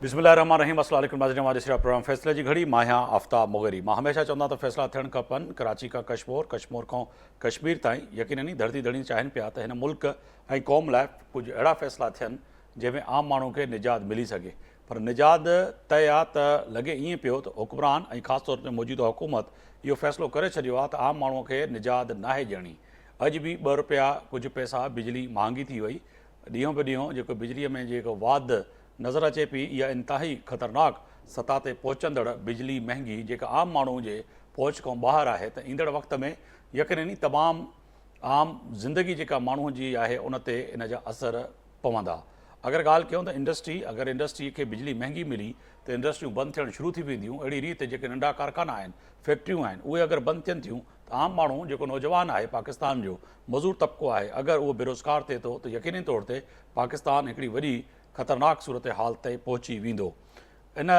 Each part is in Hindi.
बिस्मिल्लाहिर्रहमानिर्रहीम अस्सलाम वालेकुम नाज़रीन। हमारे सिरा प्रोग्राम फ़ैसले की घड़ी मां आहियां आफ्ताब मुग़री। मां हमेशा चवंदा त फ़ैसला थियण खपनि कराची खां कश्मीर, कश्मीर खां कश्मीर ताईं। यकीनन ई धरती धणी चाहिनि पिया त हिन मुल्क ऐं क़ौम लाइ कुझु अहिड़ा फ़ैसला थियनि जंहिंमें आम माण्हू खे निजात मिली सघे। पर निजात तय आहे त लॻे ईअं पियो त हुक्मरान ऐं ख़ासि तौर ते मौजूदा हुकूमत इहो फ़ैसिलो करे छॾियो आहे त आम माण्हूअ खे निजात नाहे ॾियणी। अॼु बि ₹2 कुझु पैसा बिजली महांगी थी वई। ॾींहों ॿ ॾींहों जेको बिजलीअ में जेको वाध नज़र अचे पई इहा इंतिहाई ख़तरनाक सतह ते पहुचंदड़ बिजली महांगी जेका आम माण्हू जे पहुच खां ॿाहिरि आहे त ईंदड़ वक़्त में यकीनन ई तमामु आम ज़िंदगी जेका माण्हूअ जी आहे उन ते इन जा असर पवंदा। अगरि ॻाल्हि कयूं त अगरि इंडस्ट्री खे बिजली महांगी मिली त इंडस्ट्रियूं बंदि थियणु शुरू थी वेंदियूं। अहिड़ी रीति जेके नंढा कारखाना आहिनि, फैक्ट्रियूं आहिनि, उहे अगरि बंदि थियनि थियूं त आम माण्हू जेको नौजवान आहे पाकिस्तान जो मज़दूर तबिको आहे, अगरि उहो बेरोज़गार थिए थो त यकीनी तौर ते पाकिस्तान हिकिड़ी वॾी ख़तरनाक सूरत हाल ते पहुची वेंदो। इन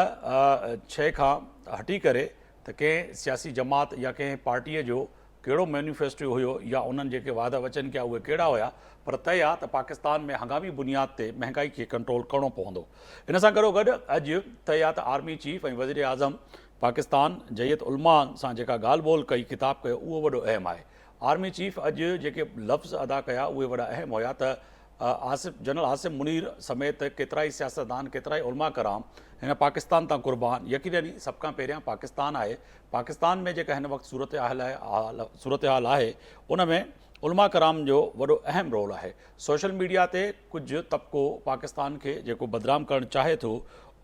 शइ खां हटी करे त कंहिं सियासी जमात या कंहिं पार्टीअ जो कहिड़ो मैनिफेस्टो हुयो या उन्हनि जेके वादा वचन कया उहे कहिड़ा हुया, पर तय आहे त पाकिस्तान में हंगामी बुनियाद ते महांगाई खे कंट्रोल करिणो पवंदो। इन सां गॾोगॾु अॼु तय आहे त आर्मी चीफ ऐं वज़ीर आज़म पाकिस्तान जयत उलमा सां जेका ॻाल्हि ॿोल कई, ख़िताबु कयो, उहो वॾो अहम आहे। आर्मी चीफ अॼु जेके लफ़्ज़ अदा कया उहे वॾा अहम हुया त जनरल आसिम मुनीर समेत केतिरा ई सियासतदान, केतिरा ई उलमा कराम हिन पाकिस्तान तां क़ुर्बान। यकीनन ई सभ खां पहिरियां पाकिस्तान आहे। पाकिस्तान में जेका हिन वक़्तु सूरत हाल आहे उन में उलमा कराम जो वॾो अहम रोल आहे। सोशल मीडिया ते कुझु तबिको पाकिस्तान खे जेको बदनाम करणु चाहे थो,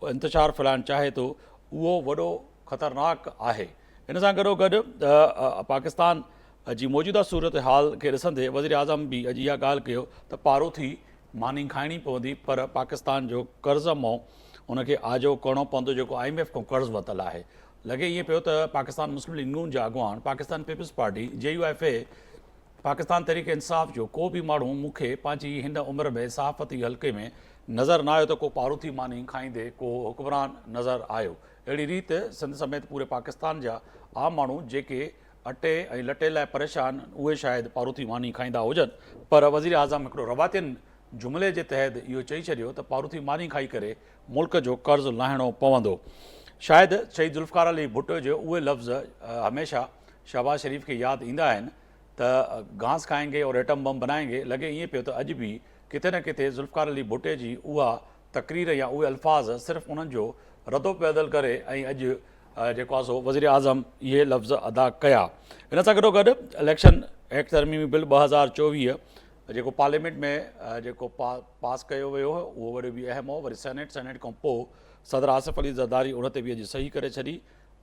इंतिशार फैलाइणु चाहे थो, उहो वॾो ख़तरनाक आहे। इन सां गॾोगॾु पाकिस्तान जी मौजूदा सूरत हाल खे ॾिसंदे वज़ीर आज़म बि अॼु इहा ॻाल्हि कयो त पारोथी मानी खाइणी पवंदी, पर पाकिस्तान जो कर्ज़ मां उनखे आजो करिणो पवंदो जेको IMF खां कर्ज़ु वरितलु आहे। लॻे ईअं पियो त पाकिस्तान मुस्लिम लीग नून जा अॻुवान, Pakistan Peoples Party, JUFA, Pakistan Tehreek Insaf जो को बि माण्हू मूंखे पंहिंजी हिन उमिरि में सहाफ़ती हल्के में नज़र न आयो त को पारूथी मानी खाईंदे को हुक्मरान नज़र आयो। अहिड़ी रीति सिंध समेत पूरे पाकिस्तान जा आम माण्हू जेके अटे ऐं लटे लाइ परेशान उहे शायदि पारूथी मानी खाईंदा हुजनि, पर वज़ीर आज़म हिकिड़ो रवायतियुनि जुमिले जे तहत इहो चई छॾियो त पारूथी मानी खाई करे मुल्क जो कर्ज़ु लाहिणो पवंदो। शायदि शहीद ज़ुल्फ़िकार अली भुट्टो जो उहे लफ़्ज़ हमेशह शहबाज़ शरीफ़ खे यादि ईंदा आहिनि त घास खाएंगे और एटम बम बनाएंगे। लॻे ईअं पियो त अॼु बि किथे न किथे ज़ुल्फ़िकार अली भुट्टे जी उहा तक़रीर या उहे अल्फाज़ सिर्फ़ु उन्हनि जो रदो पैदल करे ऐं अॼु जेको आहे सो वज़ीर आज़म इहे लफ़्ज़ अदा कया। इन सां गॾोगॾु इलेक्शन एक्ट तरमीमी बिल 2024 जेको पार्लियामेंट में जेको पास कयो वियो हो उहो वरी बि अहम हो। वरी सेनेट खां पोइ सदर आसिफ अली ज़रदारी उन ते बि अॼु सही करे छॾी।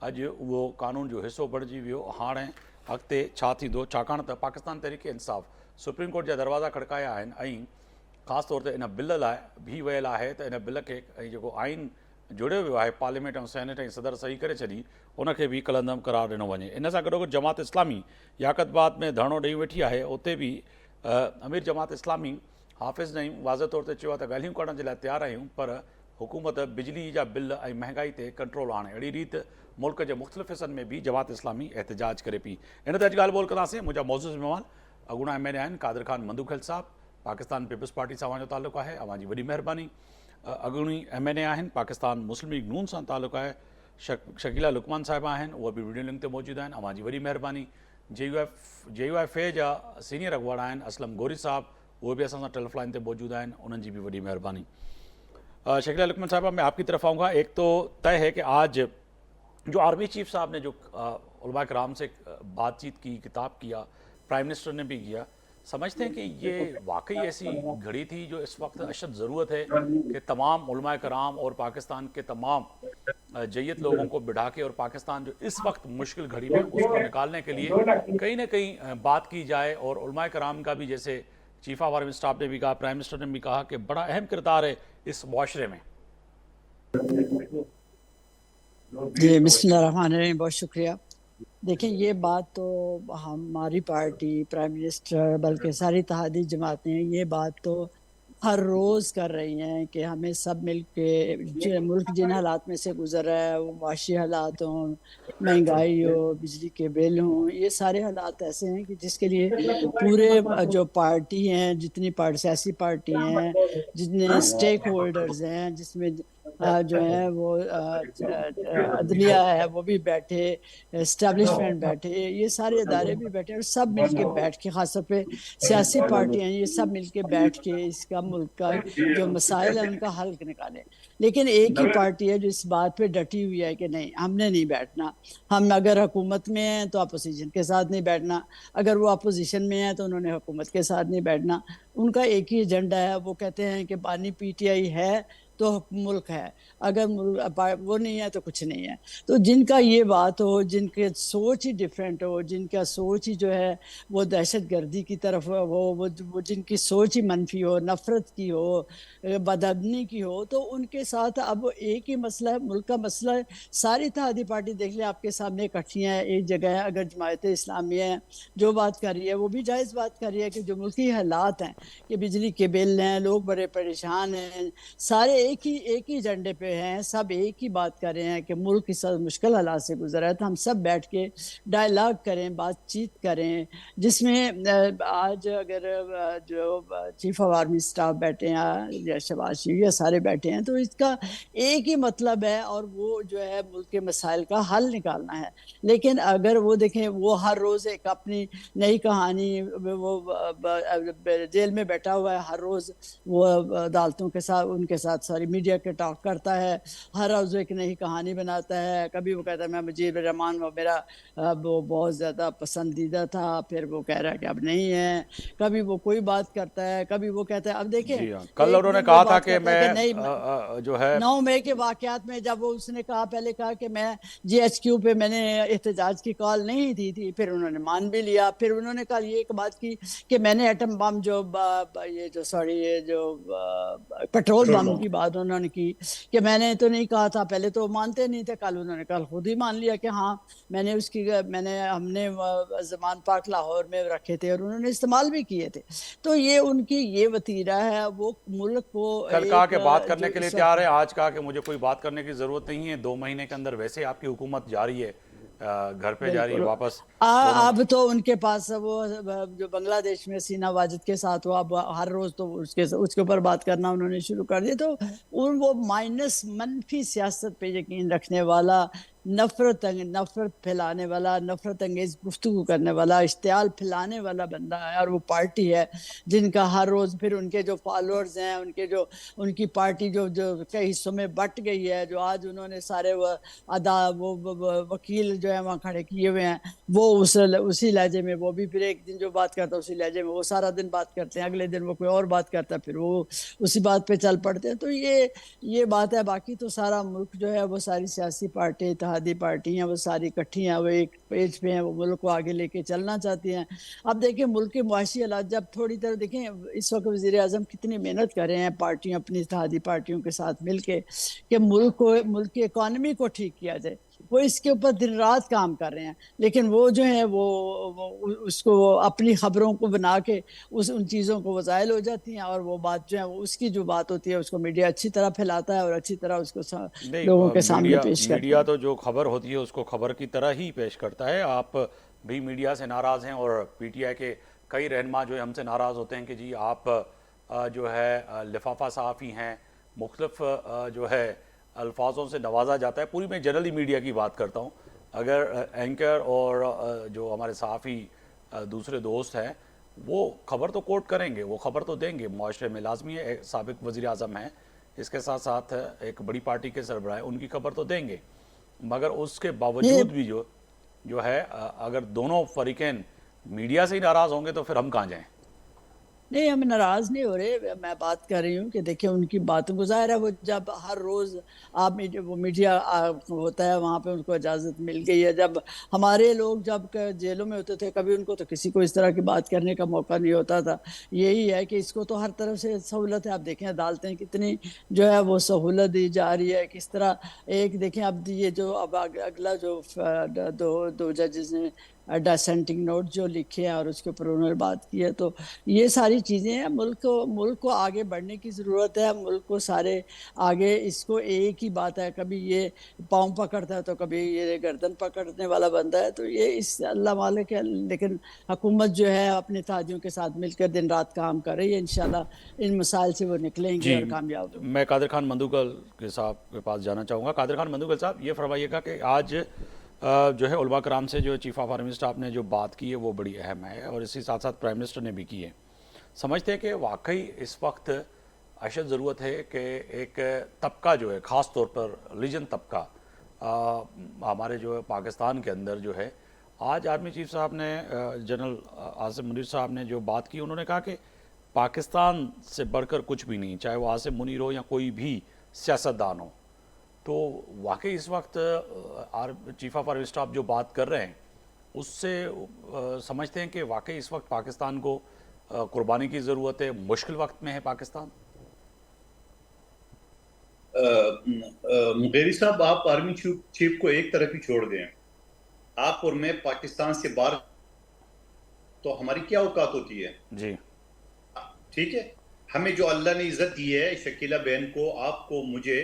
अॼु उहो कानून जो हिसो बणिजी वियो। हाणे अॻिते छा थींदो, छाकाणि त पाकिस्तान तहरीक इंसाफ़ सुप्रीम कोर्ट जा दरवाज़ा खड़काया आहिनि ऐं ख़ासि तौर ते इन बिल लाइ बीह वियल आहे त इन बिल खे ऐं जेको आइन जुड़ियो वियो आहे पार्लियामेंट ऐं सेनेट ऐं सदर सही करे छॾी, उनखे बि कलंदम करार ॾिनो वञे। इन सां गॾोगॾु जमात इस्लामी याकतबाद में धरणो ॾेई वेठी आहे। उते बि अमीर जमात इस्लामी हाफ़िज़ नईम वाज़े तौर ते चयो आहे त ॻाल्हियूं करण जे लाइ तयारु आहियूं, पर हुकूमत बिजली जा बिल ऐं महांगाई ते कंट्रोल आणे। अहिड़ी रीति मुल्क जे मुख़्तलिफ़ हिसनि में बि जमात इस्लामी एहतजाज करे पई। इन ते अॼु ॻाल्हि ॿोल कंदासीं। मुंहिंजा मौजूद महिमान अॻूणा MLA आहिनि कादिर ख़ान मंदूखेल साहब, पाकिस्तान पीपल्स पार्टी सां अव्हांजो तालुक़ु आहे, अव्हांजी वॾी महिरबानी। अॻूणी MLA आहिनि, पाकिस्तान मुस्लिम लीग नून सां तालुक़ु आहे, शकीला लुकमान साहिबा आहिनि, उहे बि वीडियो लिंक ते मौजूदु आहिनि, अव्हांजी वॾी महिरबानी। JUFA जा सीनियर अॻुवाणा आहिनि असलम गोरी साहब, उहे बि असां सां टेलीफोन ते मौजूदु आहिनि, उन्हनि जी बि वॾी महिरबानी। शकीला लुकमान साहिबा, मैं आपकी तरफ आऊँगा। एक तो तय है कि आज जो आर्मी चीफ साहब ने जो उलमा कराम से बातचीत की, किताब किया, प्राइम मिनिस्टर ने भी किया, समझते हैं कि ये वाकई ऐसी घड़ी थी जो इस वक्त अशद ज़रूरत है कि तमाम उलमा कराम और पाकिस्तान के तमाम जय्यत लोगों को बिठा के और पाकिस्तान जो इस वक्त मुश्किल घड़ी में उसको निकालने के लिए कहीं ना कहीं बात की जाए। और उलमा कराम का भी, जैसे चीफ ऑफ आर्मी स्टाफ ने भी कहा, प्राइम मिनिस्टर ने भी कहा कि बड़ा अहम किरदार है इस मुआशरे में। जी बिस्मिल्लाहिर्रहमानिर्रहीम, बहुत शुक्रिया। देखें, ये बात तो हमारी पार्टी, प्राइम मिनिस्टर, बल्कि सारी इत्तेहादी जमातें ये बात तो हर रोज़ कर रही हैं कि हमें सब मिल के मुल्क जिन हालात में से गुजर रहा है, वो माशी हालात हों, महंगाई हो, बिजली के बिल हों, ये सारे हालात ऐसे हैं कि जिसके लिए पूरे जो पार्टी हैं, जितनी सियासी पार्टी हैं, जितने स्टेक होल्डर्स हैं, जिसमें जो है वो अदलिया है वो भी बैठे, एस्टेब्लिशमेंट बैठे, ये सारे इदारे भी बैठे और सब मिलके बैठ के, खासतौर पे सियासी पार्टियां ये सब मिलके बैठ के इसका मुल्क का जो मसाइल है उनका हल निकालें। लेकिन एक ही पार्टी है जो इस बात पे डटी हुई है कि नहीं, हमने नहीं बैठना। हम अगर हुकूमत में हैं तो अपोजिशन के साथ नहीं बैठना, अगर वो अपोजिशन में है तो उन्होंने हुकूमत के साथ नहीं बैठना। उनका एक ही एजेंडा है, वो कहते हैं कि बानी पीटीआई है तो मुल्क है, अगर वो नहीं है तो कुछ नहीं है। तो जिनका ये बात हो, जिनके सोच ही डिफरेंट हो, जिनका सोच ही जो है वो दहशत गर्दी की तरफ हो, वो जिनकी सोच ही मनफी हो, नफरत की हो, बदअदनी की हो, तो उनके साथ अब एक ही मसला है, मुल्क का मसला है। सारी इत्तेहादी पार्टी देख ले आपके सामने इकट्ठियाँ हैं, एक जगह है। अगर जमायत इस्लामी है जो बात कर रही है वो भी जायज़ बात कर रही है कि जो मुल्की हालात हैं कि बिजली के बिल हैं, लोग बड़े परेशान हैं, सारे एक ही एजेंडे पे हैं, सब एक ही बात कर रहे हैं कि मुल्क इस मुश्किल हालात से गुजर रहा है। तो हम सब बैठ के डायलॉग करें, बातचीत करें, जिसमें आज अगर जो चीफ ऑफ आर्मी स्टाफ बैठे हैं या शहबाज शरीफ या सारे बैठे हैं, तो इसका एक ही मतलब है और वो जो है मुल्क के मसाइल का हल निकालना है। लेकिन अगर वो देखें वो हर रोज़ एक अपनी नई कहानी, वो जेल में बैठा हुआ है, हर रोज़ वो अदालतों के साथ उनके साथ सारी मीडिया के टॉक करता है, हर रोज़ एक नई कहानी बनाता है। कभी वो कहता है मैं मुजीबर रहमान वो मेरा वो बहुत ज़्यादा पसंदीदा था, फिर वो कह रहा है कि अब नहीं है। कभी वो कोई बात करता है, कभी वो कहता है, अब देखें जी हाँ, कल एक उन्होंने दिन वो कहा था बात कि करता है कि नहीं, जो है 9 मई के वाकयात में जब वो उसने कहा, पहले कहा कि मैं जीएचक्यू पे मैंने एहतजाज की कॉल नहीं दी थी, फिर उन्होंने मान भी लिया। फिर उन्होंने कल ये एक बात की कि मैंने एटम बम जो ये जो सॉरी ये जो पेट्रोल बम की बात उन्होंने की कि मैंने तो नहीं कहा था, पहले तो मानते नहीं थे, कल उन्होंने कल खुद ही मान लिया कि हाँ हमने जमान पार्क लाहौर में रखे थे और उन्होंने इस्तेमाल भी किए थे। तो ये उनकी ये वतीरा है, वो मुल्क को कल कहा एक कि बात जो करने के लिए इस वक्त तैयार है, आज कहा कि मुझे कोई बात करने की ज़रूरत नहीं है, 2 महीने के अंदर वैसे आपकी हुकूमत जारी है, घर पे जा रही है बिल्कुल वापस दोनों। अब तो उनके पास वो जो बांग्लादेश में सीना वाजिद के साथ हुआ, अब हर रोज तो उसके ऊपर बात करना उन्होंने शुरू कर दिया। तो वो माइनस मनफी सियासत पे यकीन रखने वाला, नफरत फैलाने वाला, नफरत अंगेज गुफ्तगू करने वाला, इश्तियाल फैलाने वाला बंदा है। और वो पार्टी है जिनका हर रोज फिर उनके जो फॉलोअर्स हैं, उनकी पार्टी जो जो कई हिस्सों में बट गई है, जो आज उन्होंने सारे वकील जो है वहाँ खड़े किए हुए हैं, वो उसी लहजे में, वो भी फिर एक दिन जो बात करता है उसी लहजे में वो सारा दिन बात करते हैं, अगले दिन वो कोई और बात करता है, फिर वो उसी बात पे चल पड़ते हैं। तो ये बात है। बाकी तो सारा मुल्क जो है वो सारी सियासी पार्टी, इत्तेहादी पार्टी हैं, वो सारी इकट्ठी हैं, वो एक पेज पे हैं, वो मुल्क को आगे लेके चलना चाहती हैं। अब देखिए मुल्क के मुआशी हालात जब थोड़ी तरह देखें, इस वक्त वज़ीर आज़म कितनी मेहनत कर रहे हैं पार्टियां अपनी इत्तेहादी पार्टियों के साथ मिलके कि मुल्क की इकॉनमी को ठीक किया जाए। वो इसके ऊपर दिन रात काम कर रहे हैं, लेकिन वो जो है वो उसको अपनी खबरों को बना के उन चीज़ों को वज़ाइल हो जाती हैं, और वो बात जो है वो उसकी जो बात होती है उसको मीडिया अच्छी तरह फैलाता है और अच्छी तरह उसको नहीं, लोगों के सामने मीडिया पेश करते मीडिया हैं। तो जो खबर होती है उसको खबर की तरह ही पेश करता है। आप भी मीडिया से नाराज़ हैं और पीटीआई के कई रहनुमा जो है हमसे नाराज़ होते हैं कि जी आप जो है लिफाफा सहाफ़ी हैं, मुख्तलिफ जो है अल्फाजों से नवाजा जाता है। पूरी मैं जनरली मीडिया की बात करता हूँ। अगर एंकर और जो हमारे सहाफ़ी दूसरे दोस्त हैं वो खबर तो कोट करेंगे, वो खबर तो देंगे, मुआशरे में लाजमी है। एक साबिक वज़ीर आज़म हैं, इसके साथ साथ एक बड़ी पार्टी के सरबराह हैं, उनकी खबर तो देंगे। मगर उसके ये बावजूद भी जो जो है अगर दोनों फरीकैन मीडिया से ही नाराज़ होंगे तो फिर हम कहाँ जाएं। नहीं, हम नाराज नहीं हो रहे। मैं बात कर रही हूँ कि देखिए उनकी बातों को, ज़ाहिर है वो जब हर रोज़ वो मीडिया होता है वहाँ पे उनको इजाज़त मिल गई है। जब हमारे लोग जब जेलों में होते थे कभी उनको तो किसी को इस तरह की बात करने का मौका नहीं होता था। यही है कि इसको तो हर तरफ से सहूलत है। आप देखें अदालतें कितनी जो है वो सहूलत दी जा रही है, किस तरह। एक देखें अब ये जो अब अगला जो दो दो जजेस ने डिसेंटिंग नोट जो लिखे हैं और उसके ऊपर उन्होंने बात की है। तो ये सारी चीज़ें हैं, मुल्क को आगे बढ़ने की ज़रूरत है, मुल्क को सारे आगे, इसको एक ही बात है, कभी ये पाँव पकड़ता है तो कभी ये गर्दन पकड़ने वाला बंदा है। तो ये इस अल्लाह मालिक है, लेकिन हुकूमत जो है अपने इत्तेहादियों के साथ मिलकर दिन रात काम कर रही है। इंशाल्लाह इन मसाइल से वो निकलेंगे जी, और कामयाब होंगे। मैं कादिर खान मंदुकल के साहब के पास जाना चाहूँगा। कादिर खान मंदुकल साहब, ये फरमाइएगा कि आज जो है उलमा कराम से जो चीफ ऑफ आर्मी स्टाफ ने जो बात की है वो बड़ी अहम है, और इसी साथ साथ प्राइम मिनिस्टर ने भी की है। समझते हैं कि वाकई इस वक्त अशद ज़रूरत है कि एक तबका जो है, ख़ास तौर पर रिलीजन तबका हमारे जो है पाकिस्तान के अंदर जो है, आज आर्मी चीफ साहब ने जनरल आसिम मुनीर साहब ने जो बात की, उन्होंने कहा कि पाकिस्तान से बढ़कर कुछ भी नहीं, चाहे वो आसिम मुनीर हो या कोई भी सियासतदान हो। तो वाकई इस वक्त चीफ ऑफ आर्मी स्टाफ जो बात कर रहे हैं उससे समझते हैं कि वाकई इस वक्त पाकिस्तान को कुर्बानी की ज़रूरत है, मुश्किल वक्त में है पाकिस्तान। मुगेरी साहब, आप आर्मी चीफ को एक तरफ ही छोड़ दें, आप और मैं पाकिस्तान से बाहर तो हमारी क्या औकात होती है? जी, ठीक है, हमें जो अल्लाह ने इज्जत दी है, शकीला बहन को, आपको, मुझे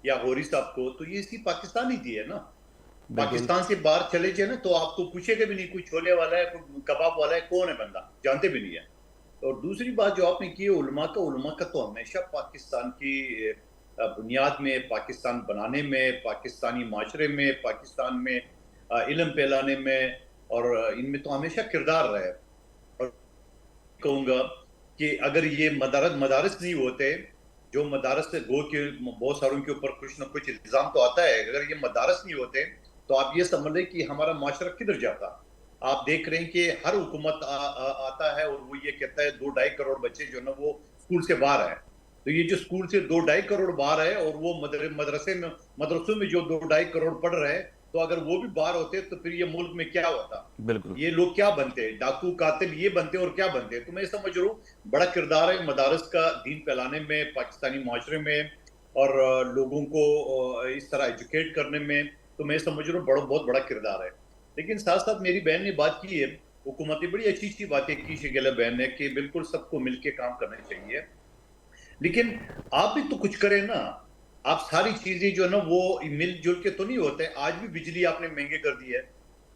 या होरी साहब को, तो ये इसकी पाकिस्तान ही दी है ना। बिल्कुल। पाकिस्तान से बाहर चले जाए ना तो आपको पूछेगा भी नहीं, कोई छोले वाला है, कोई कबाब वाला है, कौन है बंदा, जानते भी नहीं है। और दूसरी बात जो आपने की है उलमा का तो हमेशा पाकिस्तान की बुनियाद में, पाकिस्तान बनाने में, पाकिस्तानी माशरे में, पाकिस्तान में इल्म फैलाने में, और इनमें तो हमेशा किरदार रहा है। और कहूँगा कि अगर ये मदारस नहीं होते, जो मदारस से गो के बहुत सारों के ऊपर कुछ ना कुछ इल्जाम तो आता है, अगर ये मदारस नहीं होते तो आप ये समझ लें कि हमारा माशरा किधर जाता। आप देख रहे हैं कि हर हुकूमत आता है और वो ये कहता है 2-2.5 करोड़ बच्चे जो ना वो स्कूल से बाहर है। तो ये जो स्कूल से 2-2.5 करोड़ बाहर है, और वो मदरसों में जो 2-2.5 करोड़ पढ़ रहे हैं, तो अगर वो भी बाहर होते तो फिर ये मुल्क में क्या होता? बिल्कुल। ये लोग क्या बनते? डाकू, कातिल ये बनते और क्या बनते? तो मैं समझ रहा हूँ बड़ा किरदार है मदारस का दीन फैलाने में, पाकिस्तानी माशरे में, और लोगों को इस तरह एजुकेट करने में। तो मैं समझ रहा हूँ बहुत बड़ा किरदार है। लेकिन साथ साथ मेरी बहन ने बात की है, हुकूमत ने बड़ी अच्छी बातें की शकीला बहन ने, कि बिल्कुल सबको मिलकर काम करना चाहिए, लेकिन आप भी तो कुछ करें ना। आप सारी चीजें जो है ना वो मिलजुल के तो नहीं होते। आज भी बिजली आपने महंगे कर दी है।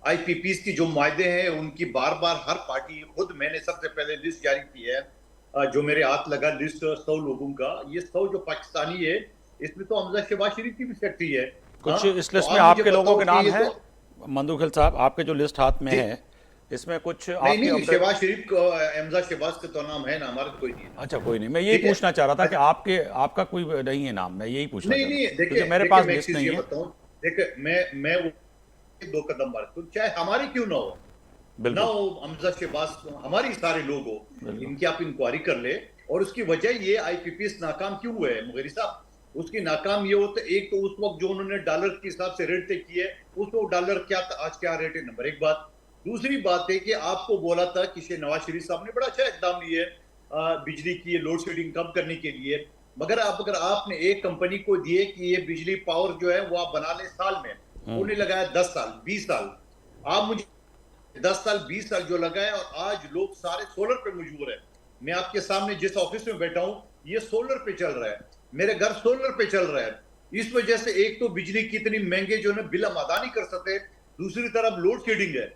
आईपीपीस की जो मायदे हैं उनकी बार बार हर पार्टी, खुद मैंने सबसे पहले लिस्ट जारी की है, जो मेरे हाथ लगा लिस्ट 100 लोगों का, ये 100 जो पाकिस्तानी है, इसमें तो हमजा शहबाज शरीफ की भी फैक्ट्री है। कुछ हाँ, इस तो लिस्ट में आप मुझे आपके लोगों बताओ के कि नाम ये हैं तो मंदुखिल साहब? आपके जो लिस्ट हाथ में है इसमें कुछ आपके नहीं, शहबाज शरीफ को, हमजा शहबाज का तो नाम है ना, हमारा तो कोई नहीं है ना। अच्छा, कोई नहीं, मैं यही ठीक है। पूछना चाह रहा था कि अच्छा, आपका कोई नहीं है नाम, मैं यही पूछना नहीं चाह रहा नहीं, था क्योंकि देखिए मेरे देखिए, पास मैं एक लिस्ट चीज नहीं ये है। बताऊं, देखिए मैं वो 2 कदम मारे तो चाहे हमारी क्यों ना हो, ना बिल्कुल। हो हमजा शहबाज, हमारी सारे लोग हो, बिल्कुल। इनकी आप इंक्वायरी कर ले। और उसकी वजह ये आईपीपीएस नाकाम क्यों हुआ है मुगेरी साहब? उसकी नाकाम ये होता है, एक तो उस वक्त जो उन्होंने डॉलर के हिसाब से रेट तय किए, उस वक्त डॉलर क्या था, आज क्या रेट है, नंबर एक बात। दूसरी बात है कि आपको बोला था कि नवाज शरीफ साहब ने बड़ा अच्छा इकदाम लिए बिजली की लोड शेडिंग कम करने के लिए, मगर अगर आपने एक कंपनी को दिए कि ये बिजली पावर जो है वो आप बना ले साल में, उन्हें लगाया 10 साल 20 साल। आप मुझे 10 साल 20 साल जो लगाए, और आज लोग सारे सोलर पे मजबूर है। मैं आपके सामने जिस ऑफिस में बैठा हूं, ये सोलर पे चल रहा है, मेरे घर सोलर पे चल रहा है। इस वजह से एक तो बिजली कितनी महंगे जो है बिल हम अदा नहीं कर सकते, दूसरी तरफ लोड शेडिंग है।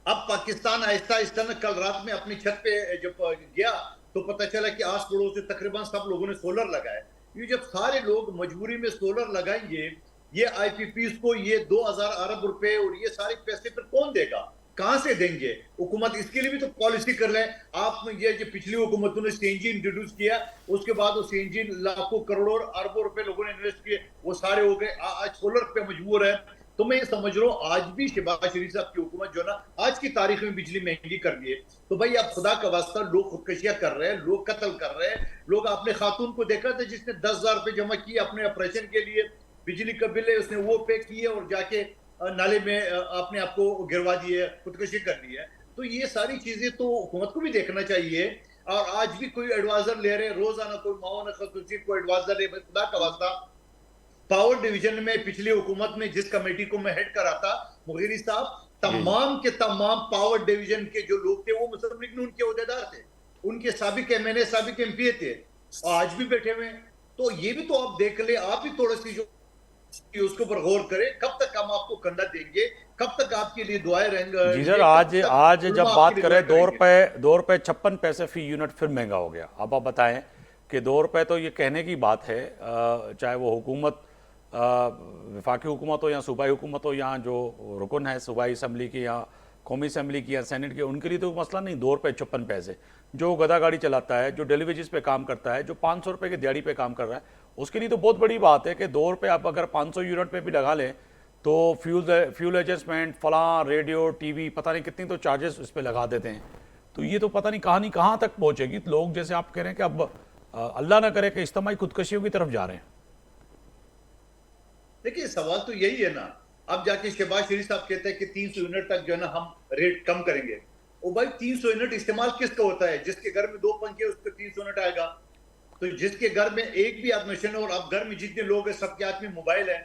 अब पाकिस्तान आहिस्ता आहिस्ता में, कल रात में अपनी छत पे जब गया तो पता चला कि आस पड़ोस से तकरीबन सब लोगों ने सोलर लगाए। ये जब सारे लोग मजबूरी में सोलर लगाएंगे, ये आईपीपीस को ये 2000 अरब रुपए और ये सारे पैसे फिर कौन देगा, कहां से देंगे? हुकूमत इसके लिए भी तो पॉलिसी कर ले। आप ये जो पिछली हुकूमतों ने सीएनजी इंट्रोड्यूस किया, उसके बाद वो सीएनजी लाखों करोड़ों अरबों रुपए लोगों ने इन्वेस्ट किए, वो सारे हो गए, आज सोलर पे मजबूर है। तो मैं ये समझ रहा हूँ आज भी शहबाज शरीफ साहब की हुकूमत जो ना आज की तारीख में बिजली महंगी कर दी है। तो भाई आप खुदा का वास्ता, लोग खुदकशियां कर रहे हैं, लोग कत्ल कर रहे हैं। लोग आपने खातून को देखा था जिसने 10,000 रुपए जमा किए अपने ऑपरेशन के लिए, बिजली का बिल है उसने वो पे किए और जाके नाले में अपने आप को गिरवा दिए, खुदकशी कर दी है। तो ये सारी चीजें तो हुकूमत को भी देखना चाहिए। और आज भी कोई एडवाइजर ले रहे हैं, रोजाना कोई माओन खसूसी को एडवाइजर ले, खुदा का वास्ता पावर डिवीजन में पिछली हुकूमत में जिस कमेटी को मैं हेड करा था मुगेरी साहब, तमाम के तमाम पावर डिवीजन के जो लोग थे वो मुस्लिम लीग नून के अहदेदार थे, उनके साबिक एमएनए साबिक एमपीए थे, आज भी बैठे हुए हैं। तो ये भी तो आप देख ले, आप भी थोड़ी सी जो उसके ऊपर गौर करें, कब तक हम आपको कंधा देंगे, कब तक आपके लिए दुआएं रहेंगे। जी सर, आज जब बात करें 2 रुपये 56 पैसे फी यूनिट फिर महंगा हो गया। अब आप बताएं कि 2 रुपये तो ये कहने की बात है, चाहे वो हुकूमत वफाकी हुकूमत हो या सूबाई हुकूमत हो, या जो रुकन है सूबाई असम्बली की या कौमी असम्बली की या सेनेट की, उनके लिए तो मसला नहीं। 2 रुपये 56 पैसे जो गधा गाड़ी चलाता है, जो डेली वेजेस पे काम करता है, जो 500 रुपये की दिहाड़ी पे काम कर रहा है, उसके लिए तो बहुत बड़ी बात है कि 2 रुपये आप अगर 500 यूनिट पे भी लगा लें तो फ्यूल एडजस्टमेंट, फलां, रेडियो, टीवी, पता नहीं कितनी तो चार्जेस इस पर लगा देते हैं। तो ये तो पता नहीं कहानी कहाँ तक पहुँचेगी। तो लोग जैसे आप कह रहे हैं कि अब अल्लाह ना करे कि इज्तिमाई खुदकशियों की तरफ जा रहे हैं। देखिए सवाल तो यही है ना, अब जाके शहबाज शरीफ साहब कहते हैं कि 300 यूनिट तक जो है ना हम रेट कम करेंगे। ओ भाई 300 यूनिट इस्तेमाल किसका होता है? जिसके घर में 2 पंखे उसको 300 यूनिट आएगा। तो जिसके घर में एक भी एडमिशन है, और अब घर में जितने लोग हैं सबके हाथ में मोबाइल है,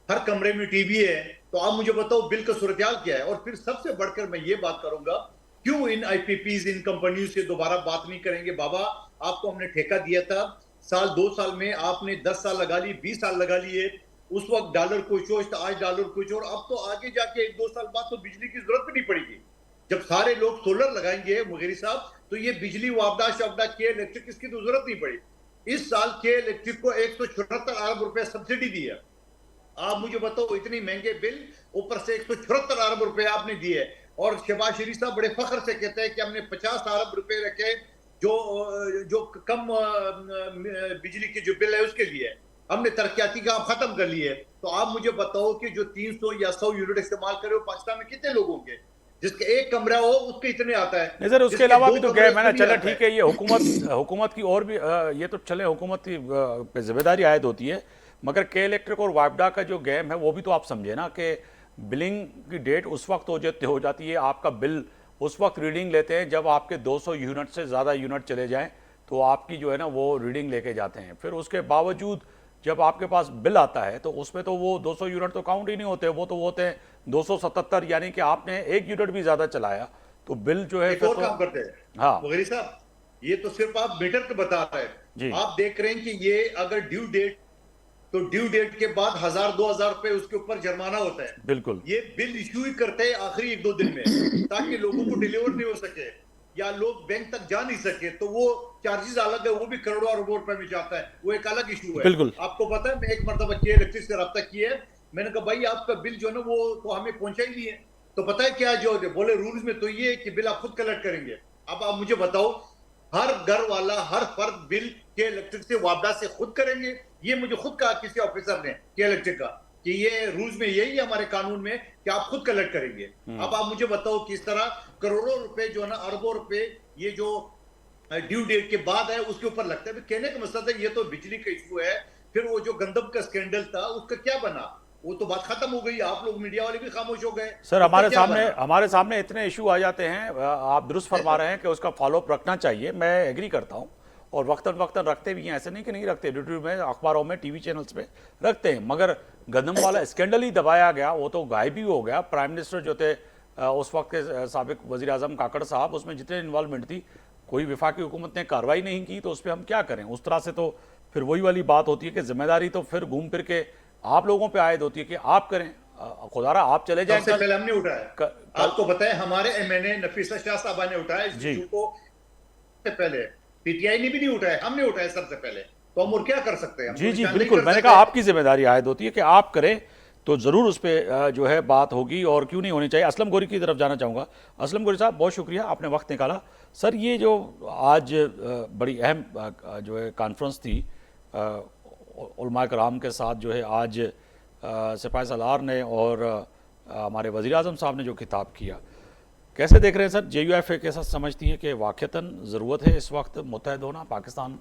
हर कमरे में टीवी है, तो आप मुझे बताओ बिल का सूरत-ए-हाल क्या है? और फिर सबसे बढ़कर मैं ये बात करूंगा, क्यों इन आईपीपीज, इन कंपनियों से दोबारा बात नहीं करेंगे? बाबा आपको हमने ठेका दिया था, साल 2 साल में आपने 10 साल लगा लिए, 20 साल लगा लिए, उस वक्त डॉलर कुछ हो, आज डॉलर कुछ, और अब तो आगे जाके 1-2 साल बाद तो बिजली की जरूरत भी नहीं पड़ेगी। जब सारे लोग सोलर लगाएंगे मुगेरी साहब, तो ये बिजली वापदा शवदा के इलेक्ट्रिक इसकी तो जरूरत नहीं पड़ी। इस साल के इलेक्ट्रिक को 174 अरब रुपए सब्सिडी दी है। आप मुझे बताओ इतनी महंगे बिल, ऊपर से 174 अरब रुपए आपने दिए। और शहबाज शरीफ साहब बड़े फख्र से कहते हैं कि हमने 50 अरब रुपए रखे जो कम बिजली के जो बिल है उसके लिए, हमने तरक्याती काम खत्म कर लिए। तो आप मुझे बताओ कि जो 300 या 100 यूनिट इस्तेमाल करे पाकिस्तान में कितने लोग होंगे? जिसके एक कमरा हो उसके इतने आता है। नहीं सर, उसके अलावा भी तो गैप है ना। चले ठीक है, ये हुकूमत की और भी ये तो चले हुकूमत की पे जिम्मेदारी आयद होती है, मगर के इलेक्ट्रिक और वापडा का जो गेम है वो भी तो आप समझे ना कि बिलिंग की डेट उस वक्त हो जाती है, आपका बिल उस वक्त रीडिंग लेते हैं जब आपके 200 यूनिट से ज़्यादा यूनिट चले जाएं तो आपकी जो है ना वो रीडिंग लेके जाते हैं। फिर उसके बावजूद जब आपके पास बिल आता है तो उसमें तो वो 200 यूनिट तो काउंट ही नहीं होते, वो तो होते हैं 277, यानी कि आपने 1 यूनिट भी ज़्यादा चलाया तो बिल जो है एक और काम करते हैं। हाँ मुगेरी साहब, ये तो सिर्फ आप मीटर के बता रहे जी। हैं, आप देख रहे हैं कि ये अगर ड्यू डेट, तो ड्यू डेट के बाद 1000-2000 रुपए उसके ऊपर जुर्माना होता है। बिल्कुल, ये बिल इश्यू ही करते हैं आखिरी 1-2 दिन में, ताकि लोगों को डिलीवर नहीं हो सके या लोग बैंक तक जा नहीं सके, तो वो चार्जेस अलग है, वो भी करोड़ों अरबों रुपए में जाता है, वो एक अलग इशू है। बिल्कुल। आपको पता है, मैं एक मरतबा के इलेक्ट्रिक से रब्ता किया है, मैंने कहा भाई आपका बिल जो है ना वो तो हमें पहुंचा ही नहीं है। तो पता है क्या जो बोले रूल्स में तो ये है कि बिल आप खुद कलेक्ट करेंगे। अब आप मुझे बताओ, हर घर वाला, हर फर्द बिल के इलेक्ट्रिक से वापदा से खुद करेंगे? ये मुझे खुद कहा किसी ऑफिसर ने के इलेक्ट्रिक का कि ये रूल्स में यही है हमारे कानून में कि आप खुद कलेक्ट करेंगे। अब आप मुझे बताओ किस तरह करोड़ों रुपए जो है ना, अरबों रुपए ये जो ड्यू डेट के बाद है उसके ऊपर लगता है। कहने का मतलब है ये तो बिजली का इशू है। फिर वो जो गंदम का स्कैंडल था उसका क्या बना? वो तो बात खत्म हो गई, आप लोग मीडिया वाले भी खामोश हो गए। सर हमारे सामने इतने इशू आ जाते हैं, आप दुरुस्त फरमा रहे हैं कि उसका फॉलोअप रखना चाहिए, मैं एग्री करता हूं, और वक्तन वक्तन रखते भी हैं, ऐसे नहीं कि नहीं रखते, यूट्यूब में, अखबारों में, टीवी चैनल्स पे रखते हैं, मगर गंदम वाला स्कैंडल ही दबाया गया, वो तो गायब ही हो गया। प्राइम मिनिस्टर जो थे उस वक्त के साबिक वज़ीर आज़म काकड़ साहब, उसमें जितने इन्वॉल्वमेंट थी, कोई वफाकी हुकूमत ने कार्रवाई नहीं की, तो उस पर हम क्या करें? उस तरह से तो फिर वही वाली बात होती है कि जिम्मेदारी तो फिर घूम फिर के आप लोगों पे आयद होती है कि आप करें। खुदारा आप चले जाएं। सबसे पहले हमने उठाया, आपको पता है हमारे एमएनए नफीसा शाह साहबा ने उठाया इस इशू को, सबसे पहले पीटीआई ने भी नहीं उठाया, हमने उठाया सबसे पहले। तो हम और क्या कर सकते हैं? जी जी बिल्कुल, मैंने कहा आपकी जिम्मेदारी आयद होती है कि आप करें तो ज़रूर उस पर जो है बात होगी, और क्यों नहीं होनी चाहिए। असलम गोरी की तरफ जाना चाहूँगा। असलम गोरी साहब, बहुत शुक्रिया, आपने वक्त निकाला। सर ये जो आज बड़ी अहम जो है कॉन्फ्रेंस थी उलमा कराम के साथ, जो है आज सिपाही सालार ने और हमारे वज़ीर आज़म साहब ने जो खिताब किया, कैसे देख रहे हैं सर? JUIF कैसा समझती है कि वाक़तन ज़रूरत है इस वक्त मुत्तहद होना? पाकिस्तान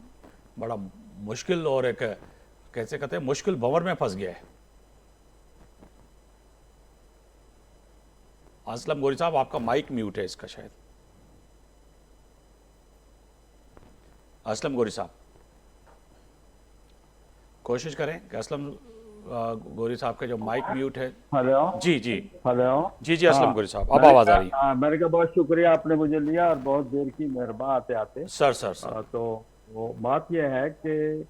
बड़ा मुश्किल और एक कैसे कहते हैं मुश्किल भंवर में फंस गया है। असलम गोरी साहब, आपका माइक म्यूट है इसका शायद। असलम गोरी साहब, कोशिश करें कि असलम गोरी साहब के जो माइक म्यूट है। हेलो। जी जी हेलो। जी जी असलम हाँ, गोरी साहब, अब आवाज़ आ रही है। मैंने कहा बहुत शुक्रिया आपने मुझे लिया और बहुत देर की मेहरबान आते आते। सर सर सर तो वो बात यह है कि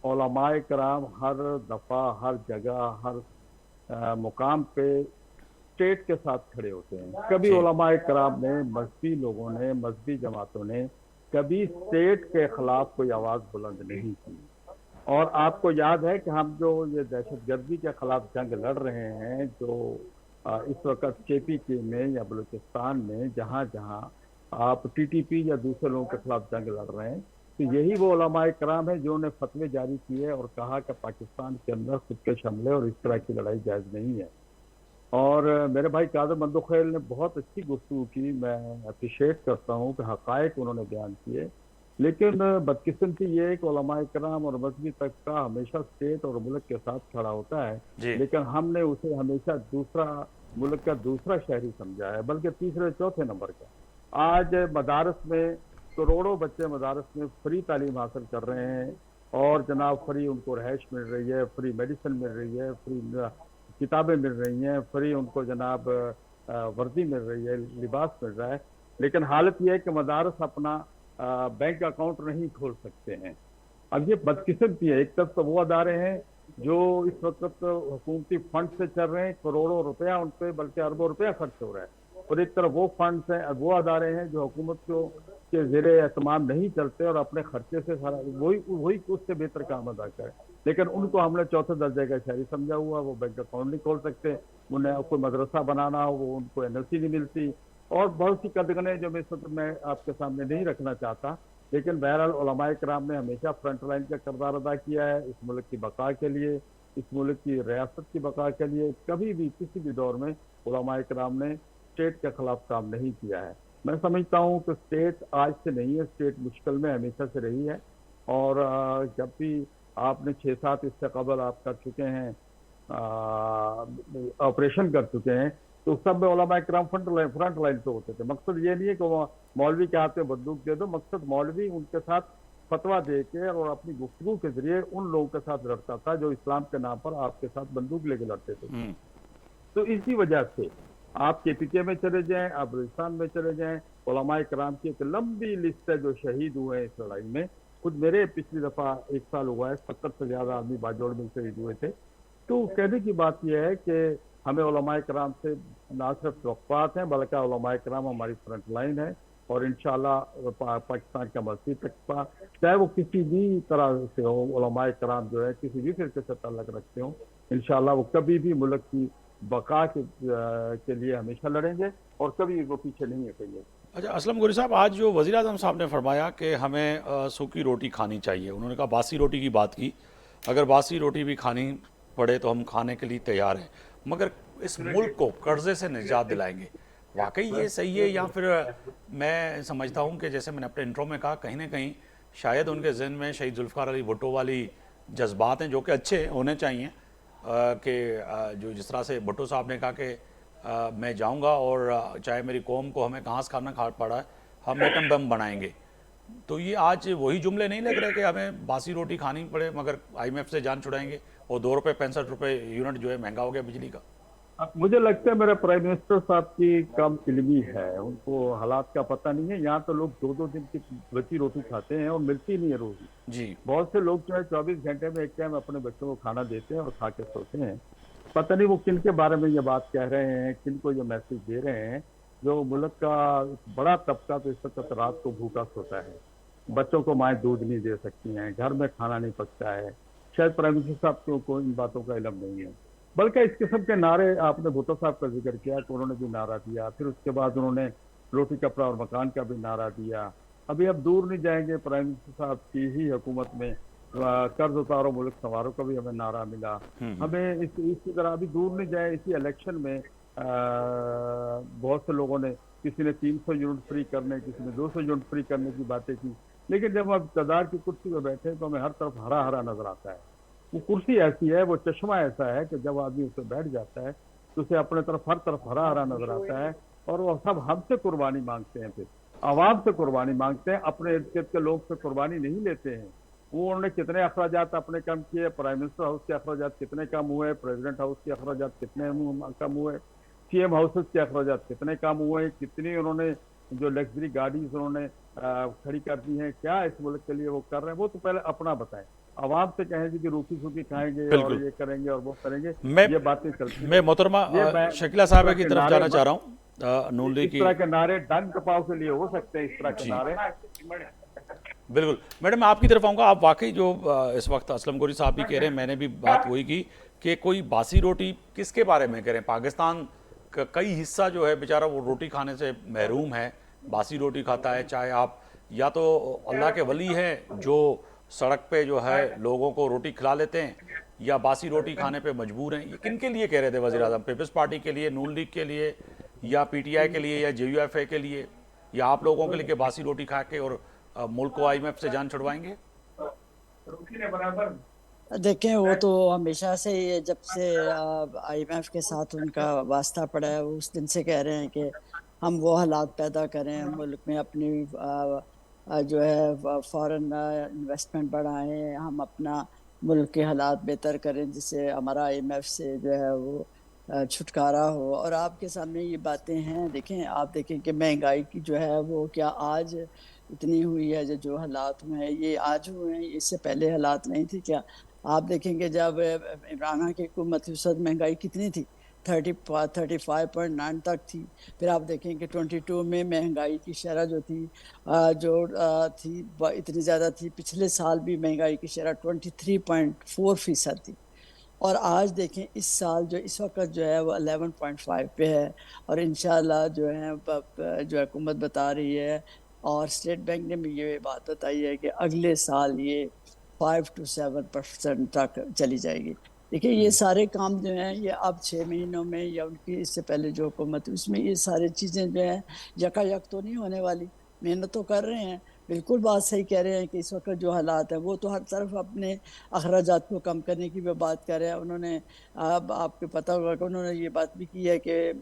उलमाए कराम हर दफ़ा हर जगह हर मुकाम पे स्टेट के साथ खड़े होते हैं। कभी जी उलमाए कराम ने, मजहबी लोगों ने, मजहबी जमातों ने कभी स्टेट के खिलाफ कोई आवाज़ बुलंद नहीं की। और आपको याद है कि हम जो ये दहशतगर्दी के खिलाफ जंग लड़ रहे हैं, जो इस वक्त KPK में या बलूचिस्तान में जहाँ जहाँ आप TTP या दूसरे लोगों के खिलाफ जंग लड़ रहे हैं, तो यही वो उलमाए कराम है जिन्होंने फतवे जारी किए और कहा कि पाकिस्तान के अंदर खुदकश हमले और इस तरह की लड़ाई जायज़ नहीं है। और मेरे भाई कादर मंदोखैल ने बहुत अच्छी गुफ्तगू की, मैं अप्रिशिएट करता हूँ कि हकायक उन्होंने बयान किए। लेकिन बदकिस्मती ये है कि उलमाए कराम और मजहबी तबका हमेशा स्टेट और मुल्क के साथ खड़ा होता है, जी लेकिन हमने उसे हमेशा दूसरा मुल्क का दूसरा शहरी समझा है, बल्कि तीसरे चौथे नंबर का। आज मदारस में करोड़ों बच्चे मदारस में फ्री तालीम हासिल कर रहे हैं और जनाब फ्री उनको रहायश मिल रही है, फ्री मेडिसिन मिल रही है, फ्री किताबें मिल रही हैं, फ्री उनको जनाब वर्दी मिल रही है, लिबास मिल रहा है। लेकिन हालत यह है कि मदारस अपना बैंक अकाउंट नहीं खोल सकते हैं। अब ये बदकिस्मती है, एक तरफ तो वो अदारे हैं जो इस वक्त हुकूमती फंड से चल रहे हैं, करोड़ों रुपया उन पर बल्कि अरबों रुपया खर्च हो रहा है, और एक तरफ वो फंड्स हैं, वो अदारे हैं जो हुकूमत के ज़ेरे एहतमाम नहीं चलते और अपने खर्चे से सारा वही वही उससे बेहतर काम अदा करे। लेकिन उनको हमने चौथे दर्जे का शहरी समझा हुआ, वो बैंक अकाउंट नहीं खोल सकते, उन्हें कोई मदरसा बनाना हो वो उनको NLC नहीं मिलती, और बहुत सी कदगने जो मैं आपके सामने नहीं रखना चाहता। लेकिन बहरहाल उलमाए कराम ने हमेशा फ्रंट लाइन का किरदार अदा किया है इस मुल्क की बका के लिए, इस मुल्क की रियासत की बका के लिए। कभी भी किसी भी दौर में उलमाए कराम ने स्टेट के खिलाफ काम नहीं किया है। मैं समझता हूँ कि स्टेट आज से नहीं है, स्टेट मुश्किल में हमेशा से रही है। और जब भी आपने 6-7 इससे कबल आप कर चुके हैं, ऑपरेशन कर चुके हैं, तो सब में उलमाए कराम फ्रंट लाइन पे होते थे। मकसद ये नहीं है कि वो मौलवी के हाथ में बंदूक दे दो, मकसद मौलवी उनके साथ फतवा दे के और अपनी गुफ्तगू के जरिए उन लोगों के साथ लड़ता था जो इस्लाम के नाम पर आपके साथ बंदूक लेके लड़ते थे। तो इसी वजह से आप KPK में चले जाएं, आप बलूचिस्तान में चले जाएं, उलमाए कराम की एक लंबी लिस्ट है जो शहीद हुए हैं इस लड़ाई में। खुद मेरे पिछली दफा 1 साल हुआ है, 70 से ज्यादा आदमी बाजोड़ में शहीद हुए थे। तो कहने की बात यह है कि हमें उलमाए कराम से ना सिर्फ तवक्कुआत हैं, बल्कि उलमाए कराम हमारी फ्रंट लाइन है, और इंशाल्लाह पाकिस्तान का मजहबी तबका चाहे वो किसी भी तरह से हो, उलमाए कराम जो है किसी भी फिरके से ताल्लुक रखते हो, इंशाल्लाह वो कभी भी मुल्क की बका के लिए हमेशा लड़ेंगे और कभी वो पीछे नहीं हटेंगे। अच्छा असलम गोरी साहब, आज जो वज़ीर आज़म साहब ने फरमाया कि हमें सूखी रोटी खानी चाहिए, उन्होंने कहा बासी रोटी की बात की, अगर बासी रोटी भी खानी पड़े तो हम खाने के लिए तैयार हैं, मगर इस मुल्क को कर्जे से निजात दिलाएंगे। वाकई ये सही है, या फिर मैं समझता हूँ कि जैसे मैंने अपने इंट्रो में कहा, कहीं ना कहीं शायद उनके ज़हन में शहीद जुल्फ़िकार अली भुट्टो वाली जज्बात हैं जो कि अच्छे होने चाहिए, कि जो जिस तरह से भुट्टो साहब ने कहा कि मैं जाऊंगा और चाहे मेरी कौम को हमें घास खाना खा पड़ा है, हम एटम बम बनाएंगे। तो ये आज वही जुमले नहीं लग रहे कि हमें बासी रोटी खानी पड़े मगर IMF से जान छुड़ाएंगे, और 2 रुपये 65 रुपये यूनिट जो है महंगा हो गया बिजली का। मुझे लगता है मेरे प्राइम मिनिस्टर साहब की कम इल्मी है, उनको हालात का पता नहीं है। यहाँ तो लोग 2-2 दिन की बची रोटी खाते हैं और मिलती नहीं है रोटी जी बहुत से लोग जो है 24 घंटे में एक टाइम अपने बच्चों को खाना देते हैं और खा के सोते हैं। पता नहीं वो किन के बारे में ये बात कह रहे हैं, किन को ये मैसेज दे रहे हैं। जो मुल्क का बड़ा तबका तो इस वक्त रात को भूखा सोता है, बच्चों को माएँ दूध नहीं दे सकती हैं, घर में खाना नहीं पकता है। शायद प्राइम मिनिस्टर साहब को इन बातों का इल्म नहीं है, बल्कि इस किस्म के नारे आपने भुट्टो साहब का जिक्र किया कि उन्होंने भी नारा दिया, फिर उसके बाद उन्होंने रोटी कपड़ा और मकान का भी नारा दिया। अभी अब दूर नहीं जाएंगे, प्राइम मिनिस्टर साहब की ही हुकूमत में कर्ज उतारो मुल्क संवारो का भी हमें नारा मिला। हमें इसी तरह अभी दूर नहीं जाए, इसी इलेक्शन में बहुत से लोगों ने, किसी ने 300 यूनिट फ्री करने, किसी ने 200 यूनिट फ्री करने की बातें की। लेकिन जब हम इक़्तिदार की कुर्सी पर बैठे तो हमें हर तरफ हरा हरा नजर आता है। वो कुर्सी ऐसी है, वो चश्मा ऐसा है कि जब आदमी उस पर बैठ जाता है तो उसे अपने तरफ हर तरफ हरा हरा नजर आता है, और वो सब हमसे कुर्बानी मांगते हैं, फिर आवाम से कुर्बानी मांगते हैं, अपने इर्द गिर्द के लोग से कुर्बानी नहीं लेते हैं। उन्होंने कितने अखराजात अपने कम किए, प्राइम मिनिस्टर हाउस के अखराजात कितने कम हुए, प्रेसिडेंट हाउस के अखराजात कितने कम हुए, सीएम हाउसेस के अखराजात कितने कम हुए, कितनी उन्होंने जो लग्जरी गाड़ीज उन्होंने खड़ी कर दी हैं, क्या इस मुल्क के लिए वो कर रहे हैं, वो तो पहले अपना बताएं। आवाम से कहें जी कि रूखी सूखी खाएंगे और बिल्कुल। ये करेंगे और वो करेंगे, मैं ये बातें चलती मैं हैं। मोहतरमा ये शकीला साहब इस की तरह के तरफ नारे जाना चाह रहा हूँ। नून लीग इस की तरह के नारे डंग कपाव के लिए हो सकते हैं, इस तरह के जी। नारे। बिल्कुल मैडम, मैं आपकी तरफ आऊँगा। आप वाकई जो इस वक्त असलम गोरी साहब भी कह रहे हैं, मैंने भी बात वही की कि कोई बासी रोटी किसके बारे में कह रहे हैं। पाकिस्तान का कई हिस्सा जो है बेचारा वो रोटी खाने से महरूम है, बासी रोटी खाता है। चाहे आप या तो अल्लाह के वली हैं जो सड़क पे जो है लोगों को रोटी खिला लेते हैं, या बासी रोटी खाने पे मजबूर हैं। ये किन के लिए कह रहे थे वज़ीर आज़म? पीपल्स पार्टी के लिए, नून लीग के लिए, या पीटीआई के लिए, या जेयूएफए के लिए, या आप लोगों के लिए कि बासी रोटी खा के और मुल्क को आईएमएफ से जान छुड़वाएंगे? देखें, वो तो हमेशा से ही जब से आईएमएफ के साथ उनका वास्ता पड़ा है, वो उस दिन से कह रहे हैं कि हम वो हालात पैदा करें मुल्क में, अपनी जो है फॉरेन इन्वेस्टमेंट बढ़ाएं, हम अपना मुल्क के हालात बेहतर करें, जिससे हमारा आईएमएफ से जो है वो छुटकारा हो। और आपके सामने ये बातें हैं। देखें, आप देखें कि महंगाई की जो है वो क्या आज इतनी हुई है, जो हालात में है ये आज हुए हैं, इससे पहले हालात नहीं थी क्या? आप देखेंगे जब इमरान की हुकूमत थी उस वक्त महंगाई कितनी थी? 35.9 तक थी। फिर आप देखें कि 22 में महंगाई की शरह जो थी थी इतनी ज़्यादा थी। पिछले साल भी महंगाई की शरह 23.4% थी। और आज देखें इस साल जो इस वक्त जो है वो 11.5 पे है। और इंशाल्लाह जो है जो हुकूमत बता रही है, और स्टेट बैंक ने भी ये बात बताई है कि अगले साल ये 5 to 7% तक चली जाएगी। देखिए, ये सारे काम जो हैं ये अब 6 महीनों में, या उनकी इससे पहले जो हुकूमत, उसमें ये सारी चीज़ें जो हैं यकायक तो नहीं होने वाली। मेहनत तो कर रहे हैं, बिल्कुल बात सही कह रहे हैं कि इस वक्त जो हालात है वो तो हर तरफ अपने अखराजात को कम करने की भी बात कर रहे हैं। उन्होंने अब आपको पता होगा कि उन्होंने ये बात भी की है कि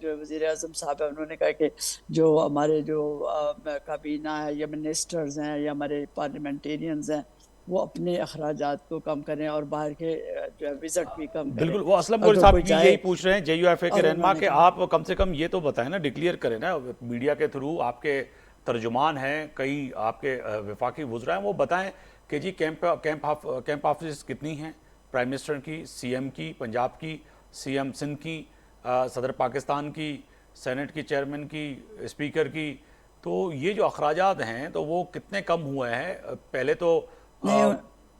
जो वज़ीर आज़म साहब है उन्होंने कहा कि जो हमारे जो काबीना है या मिनिस्टर्स हैं या हमारे पार्लियामेंटेरियंस हैं वो अपने अखराजात को कम करें और बाहर के जो है विजिट भी कम करें। बिल्कुल, वो असलम गोरी अगर साहब कोई भी जाए यही पूछ रहे हैं जेयूएफए के और रहनुमा उन्होंने के, कहा आप कम से कम ये तो बताएं ना, डिक्लेयर करें ना मीडिया के थ्रू, आपके तर्जुमान हैं, कई आपके वफाकी वुज़रा हैं, वो बताएं कि जी कैंप ऑफिस कितनी हैं प्राइम मिनिस्टर की, सीएम की, पंजाब की, सीएम सिंध की, सदर पाकिस्तान की, सेनेट की चेयरमैन की, स्पीकर की। तो ये जो अखराजात हैं तो वो कितने कम हुए हैं? पहले तो नहीं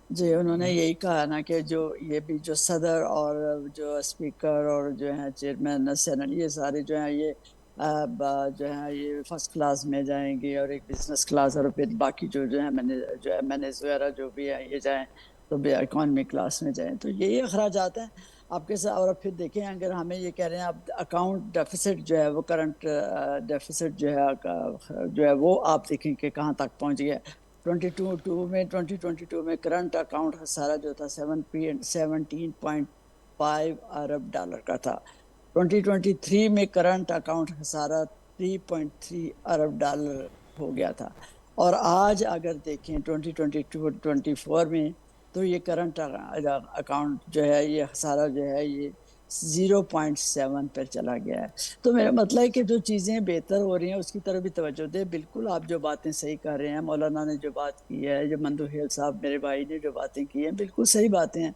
जी, उन्होंने यही कहा ना कि जो ये भी जो सदर और जो स्पीकर और जो है चेयरमैन सेनेट, ये सारे जो हैं ये जो है ये फर्स्ट क्लास में जाएंगे और एक बिजनेस क्लास, और फिर बाकी जो है मैनेज वगैरह जो भी है ये जाएं तो इकॉनमी क्लास में जाएं। तो यही अखराजात हैं आपके साथ। और फिर देखें, अगर हमें ये कह रहे हैं आप अकाउंट डेफिसिट जो है वो करंट डेफिसिट जो है वो आप देखें कि कहाँ तक पहुँच गया। 2022 में करंट अकाउंट खसारा जो था 17.5 अरब डॉलर का था। 2023 में करंट अकाउंट खसारा 3.3 अरब डॉलर हो गया था। और आज अगर देखें 2022-24 में, तो ये करंट अकाउंट जो है ये खसारा जो है ये 0.7 पर चला गया है। तो मेरा मतलब है कि जो चीज़ें बेहतर हो रही हैं उसकी तरफ भी तवज्जो दे। बिल्कुल आप जो बातें सही कर रहे हैं, मौलाना ने जो बात की है, जो मंदुहेल साहब मेरे भाई ने जो बातें की हैं, बिल्कुल सही बातें हैं।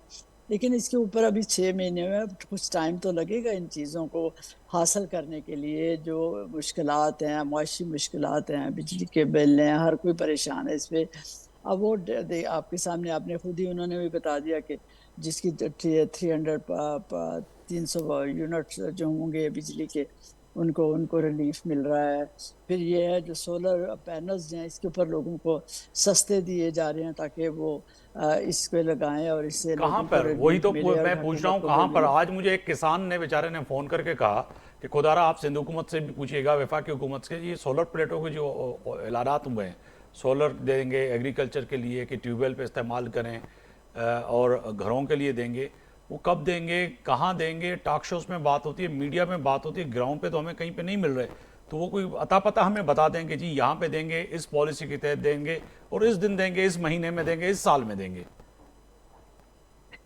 लेकिन इसके ऊपर अभी 6 महीने में कुछ टाइम तो लगेगा इन चीज़ों को हासिल करने के लिए। जो मुश्किलात हैं, माशी मुश्किलात हैं, बिजली के बिल हैं, हर कोई परेशान है इस पर। अब वो आपके सामने आपने खुद ही उन्होंने भी बता दिया कि जिसकी 300 यूनिट्स जो होंगे बिजली के, उनको रिलीफ मिल रहा है। फिर ये है जो सोलर पैनल्स हैं इसके ऊपर लोगों को सस्ते दिए जा रहे हैं ताकि वो इसको लगाएं और इससे कहाँ लोगों को पर, वही रिलीफ तो मिले और मैं पूछ रहा हूँ हुकूमत को कहाँ भी पर। मिले। आज मुझे एक किसान ने बेचारे ने फ़ोन करके कहा कि खुदारा आप सिंध हुकूमत से भी पूछिएगा, वफाकी हुकूमत से, ये सोलर प्लेटों के जो ऐलानात हुए हैं, सोलर देंगे एग्रीकल्चर के लिए कि ट्यूबवेल पे इस्तेमाल करें, और घरों के लिए देंगे, वो कब देंगे, कहाँ देंगे? टॉक शोज़ में बात होती है, मीडिया में बात होती है, ग्राउंड पे तो हमें कहीं पे नहीं मिल रहे। तो वो कोई अता पता हमें बता देंगे जी यहाँ पे देंगे, इस पॉलिसी के तहत देंगे और इस दिन देंगे, इस महीने में देंगे, इस साल में देंगे?